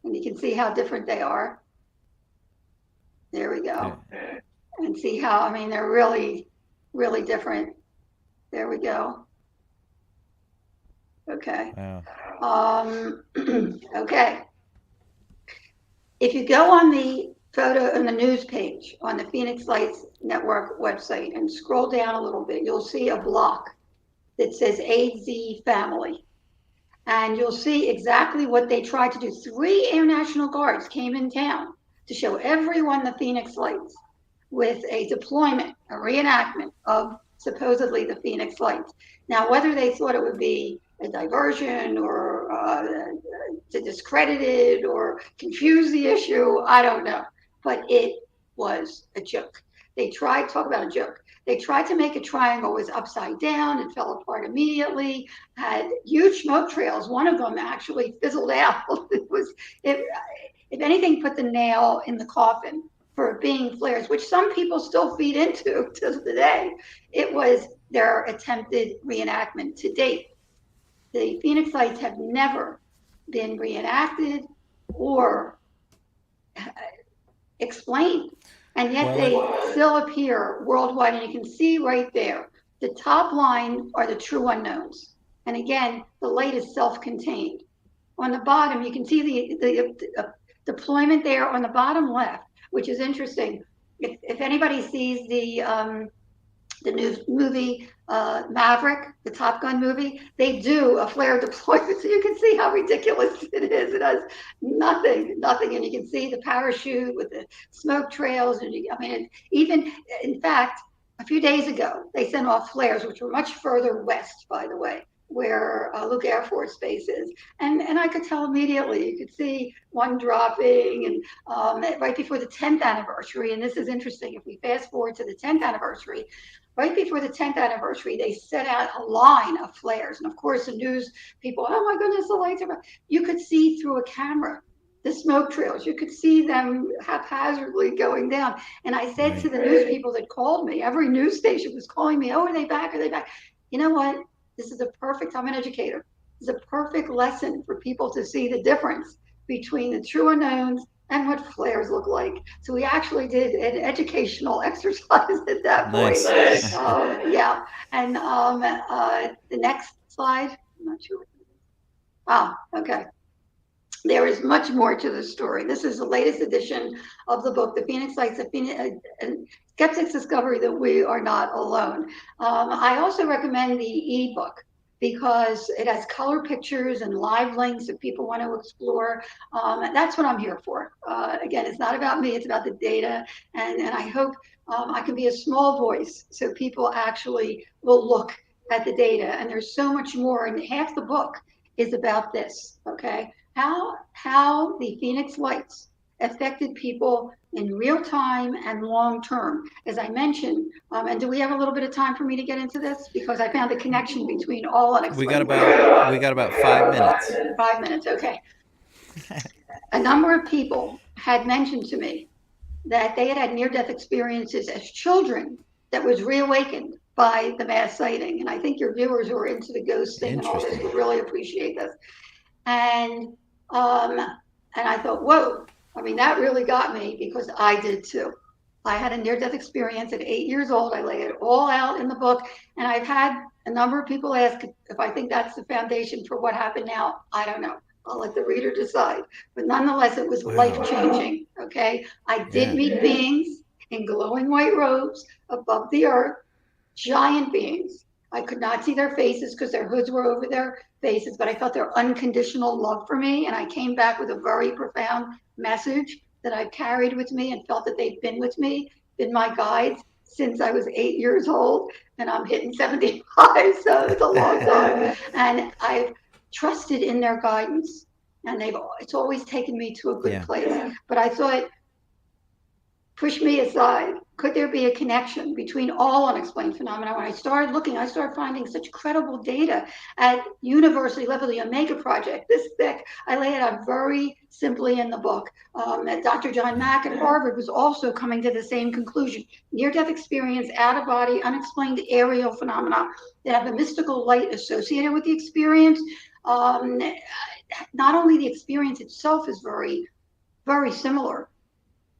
And you can see how different they are. There we go. And see how, I mean, they're really, really different. There we go. Okay. Wow. Okay. If you go on the photo on the news page on the Phoenix Lights Network website and scroll down a little bit, you'll see a block that says AZ Family. And you'll see exactly what they tried to do. 3 Air National Guards came in town to show everyone the Phoenix Lights with a deployment, a reenactment of supposedly the Phoenix Lights. Now, whether they thought it would be a diversion or to discredit it or confuse the issue, I don't know. But it was a joke. They tried, talk about a joke. They tried to make a triangle, was upside down, it fell apart immediately, had huge smoke trails. One of them actually fizzled out. If anything, put the nail in the coffin for it being flares, which some people still feed into to today. It was their attempted reenactment to date. The Phoenix Lights have never been reenacted or explained. And yet they still appear worldwide. And you can see right there, the top line are the true unknowns. And again, the light is self-contained. On the bottom, you can see the deployment there on the bottom left, which is interesting. If anybody sees the new movie Maverick, the Top Gun movie, they do a flare deployment, so you can see how ridiculous it is. It has nothing, and you can see the parachute with the smoke trails, and even in fact, a few days ago they sent off flares, which were much further west, by the way, where Luke Air Force Base is, and I could tell immediately. You could see one dropping, and right before the 10th anniversary, and this is interesting. If we fast forward to the 10th anniversary. Right before the 10th anniversary, they set out a line of flares. And of course, the news people, oh my goodness, the lights are, you could see through a camera the smoke trails. You could see them haphazardly going down. And I said to the news people that called me, every news station was calling me, oh, are they back? Are they back? You know what? This is a perfect, I'm an educator. It's a perfect lesson for people to see the difference between the true unknowns and what flares look like. So we actually did an educational exercise at that point. Nice. Yeah. And the next slide, I'm not sure. Okay. There is much more to the story. This is the latest edition of the book, The Phoenix Lights, Skeptics Discovery That We Are Not Alone. I also recommend the ebook, because it has color pictures and live links if people want to explore. That's what I'm here for. Again, it's not about me, it's about the data. And I hope I can be a small voice so people actually will look at the data. And there's so much more. And half the book is about this, okay? How the Phoenix Lights affected people in real time and long term, as I mentioned. And do we have a little bit of time for me to get into this? Because I found the connection between all unexplained. We got about 5 minutes. 5 minutes, okay. A number of people had mentioned to me that they had near-death experiences as children that was reawakened by the mass sighting. And I think your viewers who are into the ghost thing and all this would really appreciate this. And I thought, whoa. I mean, that really got me, because I did too. I had a near-death experience at 8 years old. I lay it all out in the book. And I've had a number of people ask if I think that's the foundation for what happened now. I don't know. I'll let the reader decide. But nonetheless, it was life-changing, okay? I did meet beings in glowing white robes above the earth, giant beings. I could not see their faces because their hoods were over their faces, but I felt their unconditional love for me. And I came back with a very profound message that I've carried with me and felt that they've been with me, been my guides since I was 8 years old, and I'm hitting 75, so it's a long time. And I've trusted in their guidance, and it's always taken me to a good place. But I thought, push me aside. Could there be a connection between all unexplained phenomena? When I started looking, I started finding such credible data at university level, the Omega Project, this thick. I lay it out very simply in the book. Dr. John Mack at Harvard was also coming to the same conclusion. Near-death experience, out-of-body, unexplained aerial phenomena that have a mystical light associated with the experience. Not only the experience itself is very, very similar,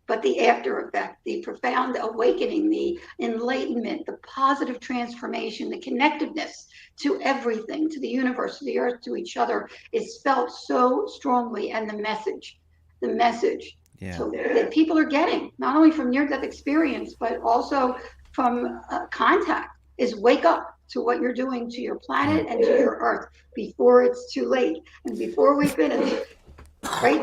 but the after effect, the profound awakening, the enlightenment, the positive transformation, the connectiveness to everything, to the universe, to the earth, to each other, is felt so strongly. And the message so that people are getting, not only from near-death experience, but also from contact, is wake up to what you're doing to your planet and to your earth before it's too late. And before we finish, right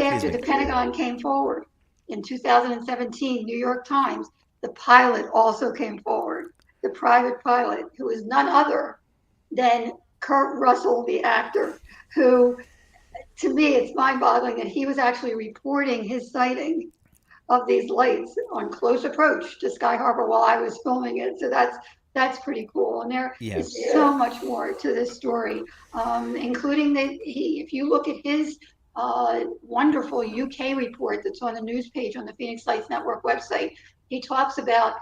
after the Pentagon came forward, in 2017, New York Times, the pilot also came forward, the private pilot, who is none other than Kurt Russell, the actor, who, to me, it's mind-boggling that he was actually reporting his sighting of these lights on close approach to Sky Harbor while I was filming it. So that's pretty cool. And there is so much more to this story, including that if you look at his wonderful UK report that's on the news page on the Phoenix Lights Network website, he talks about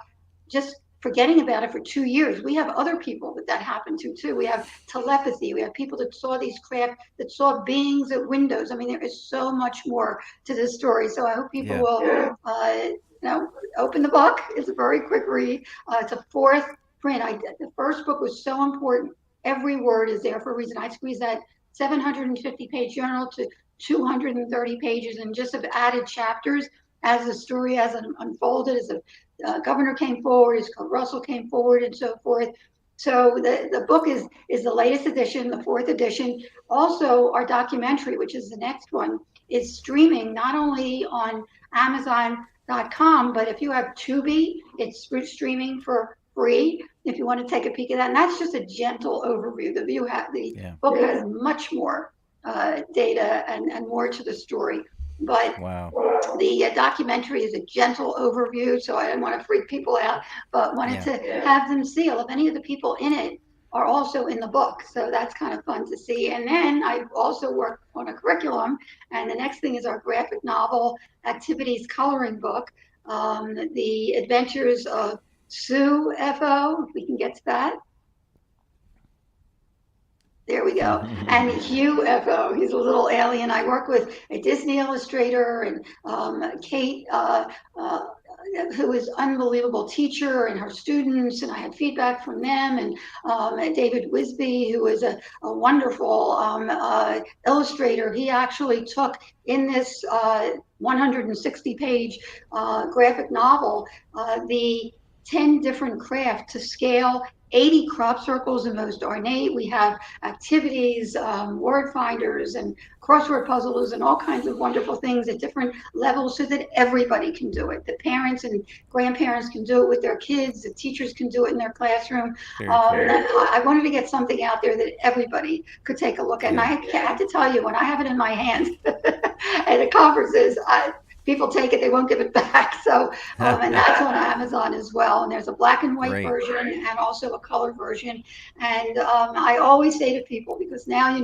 just forgetting about it for 2 years. We have other people that happened to too. We have telepathy. We have people that saw these craft, that saw beings at windows. I mean, there is so much more to this story. So I hope people will, open the book. It's a very quick read. It's a 4th print. The first book was so important. Every word is there for a reason. I squeezed that 750-page journal to 230 pages, and just have added chapters as the story has unfolded, as the governor came forward, as Russell came forward, and so forth. So the book is the latest edition, the 4th edition. Also, our documentary, which is the next one, is streaming not only on Amazon.com, but if you have Tubi, it's streaming for free if you want to take a peek at that. And that's just a gentle overview. The book has much more data and more to the story. But the documentary is a gentle overview, so I didn't want to freak people out, but wanted to have them see if any of the people in it are also in the book. So that's kind of fun to see. And then I also work on a curriculum, and the next thing is our graphic novel activities coloring book, The Adventures of Sue F.O., if we can get to that. There we go. And Hugh F.O., he's a little alien. I work with a Disney illustrator and Kate, who is an unbelievable teacher, and her students, and I had feedback from them, and David Wisby, who is a wonderful illustrator. He actually took in this 160-page graphic novel the 10 different crafts to scale 80 crop circles, the most ornate. We have activities, word finders, and crossword puzzles, and all kinds of wonderful things at different levels so that everybody can do it. The parents and grandparents can do it with their kids. The teachers can do it in their classroom. I wanted to get something out there that everybody could take a look at. And I have to tell you, when I have it in my hands at the conferences, people take it, they won't give it back. So, and that's on Amazon as well. And there's a black and white version and also a color version. And I always say to people, because now,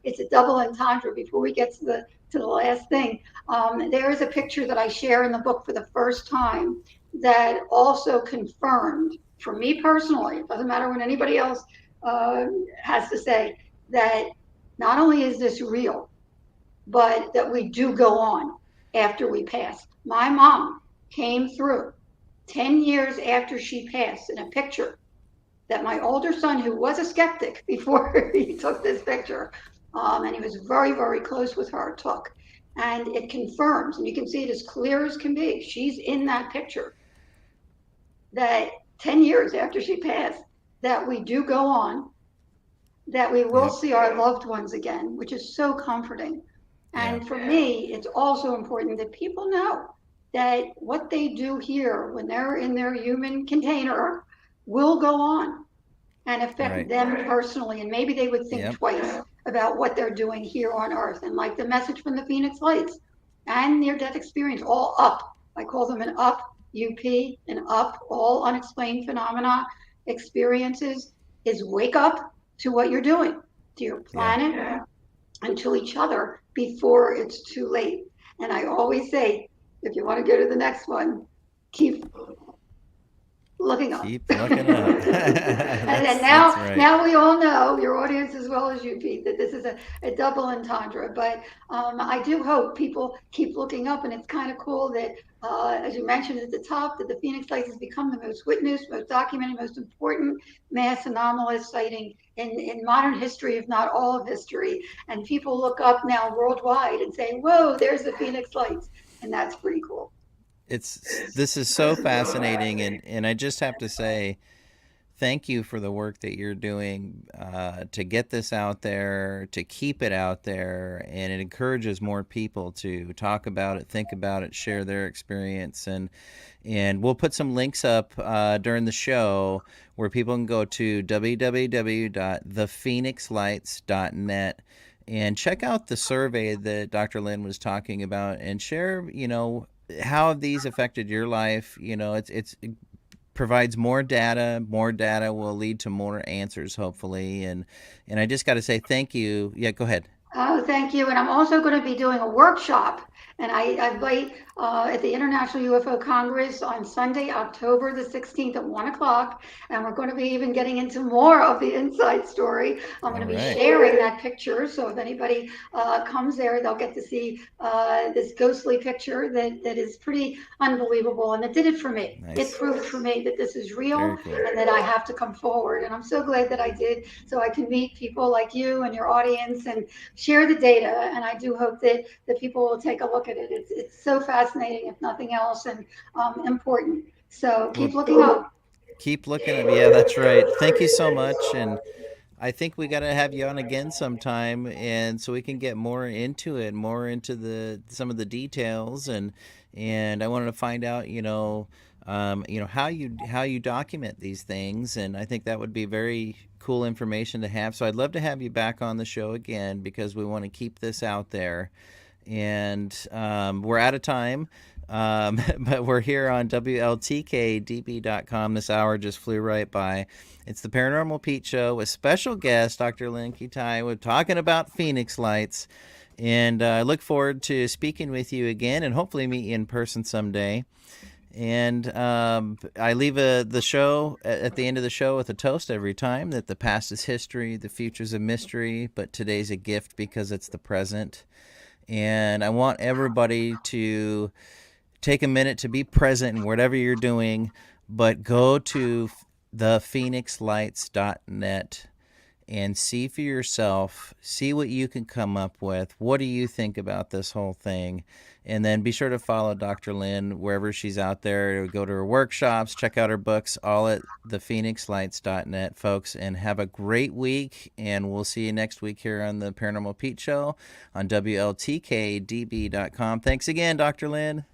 it's a double entendre before we get to the last thing. There is a picture that I share in the book for the first time that also confirmed, for me personally, it doesn't matter what anybody else has to say, that not only is this real, but that we do go on after we pass. My mom came through 10 years after she passed in a picture that my older son, who was a skeptic before he took this picture, and he was very, very close with her, took. And it confirms, and you can see it as clear as can be, she's in that picture, that 10 years after she passed, that we do go on, that we will see our loved ones again, which is so comforting. And for me, it's also important that people know that what they do here when they're in their human container will go on and affect them personally. And maybe they would think twice about what they're doing here on Earth. And like the message from the Phoenix Lights and near-death experience, all up I call them an up, UP, an up, all unexplained phenomena experiences, is wake up to what you're doing, to your planet and to each other before it's too late. And I always say, if you want to go to the next one, keep looking up. Keep looking up. And That's right. now we all know, your audience as well as you, Pete, that this is a double entendre. But I do hope people keep looking up. And it's kind of cool that, as you mentioned at the top, that the Phoenix Lights has become the most witnessed, most documented, most important mass anomalous sighting in modern history, if not all of history. And people look up now worldwide and say, whoa, there's the Phoenix Lights. And that's pretty cool. This is so fascinating, and I just have to say thank you for the work that you're doing to get this out there, to keep it out there, and it encourages more people to talk about it, think about it, share their experience, and we'll put some links up during the show where people can go to www.thephoenixlights.net and check out the survey that Dr. Lynne was talking about and share, how have these affected your life? It provides more data. More data will lead to more answers, hopefully. And I just got to say thank you. Yeah, go ahead. Oh, thank you. And I'm also going to be doing a workshop. And I invite at the International UFO Congress on Sunday, October the 16th at 1 o'clock. And we're going to be even getting into more of the inside story. I'm going to be sharing that picture. So if anybody comes there, they'll get to see this ghostly picture that is pretty unbelievable. And it did it for me. Nice. It proved for me that this is real and that I have to come forward. And I'm so glad that I did, so I can meet people like you and your audience and share the data. And I do hope that people will take a look at it. It's so fascinating, if nothing else, and important. So keep looking up. Keep looking up. Yeah, that's right. Thank you so much. And I think we got to have you on again sometime, and so we can get more into it, more into some of the details, and I wanted to find out, how you document these things, and I think that would be very cool information to have. So I'd love to have you back on the show again because we want to keep this out there. And we're out of time, but we're here on WLTK-DB.com. This hour just flew right by. It's the Paranormal Pete Show with special guest Dr. Lynne Kitei. We're talking about Phoenix Lights, and I look forward to speaking with you again and hopefully meet you in person someday. And I leave the show at the end of the show with a toast every time, that the past is history, the future's a mystery, but today's a gift because it's the present. And I want everybody to take a minute to be present in whatever you're doing, but go to thephoenixlights.net and see for yourself, see what you can come up with. What do you think about this whole thing? And then be sure to follow Dr. Lynne wherever she's out there. Go to her workshops, check out her books, all at thephoenixlights.net, folks. And have a great week. And we'll see you next week here on the Paranormal Pete Show on WLTK-DB.com. Thanks again, Dr. Lynne.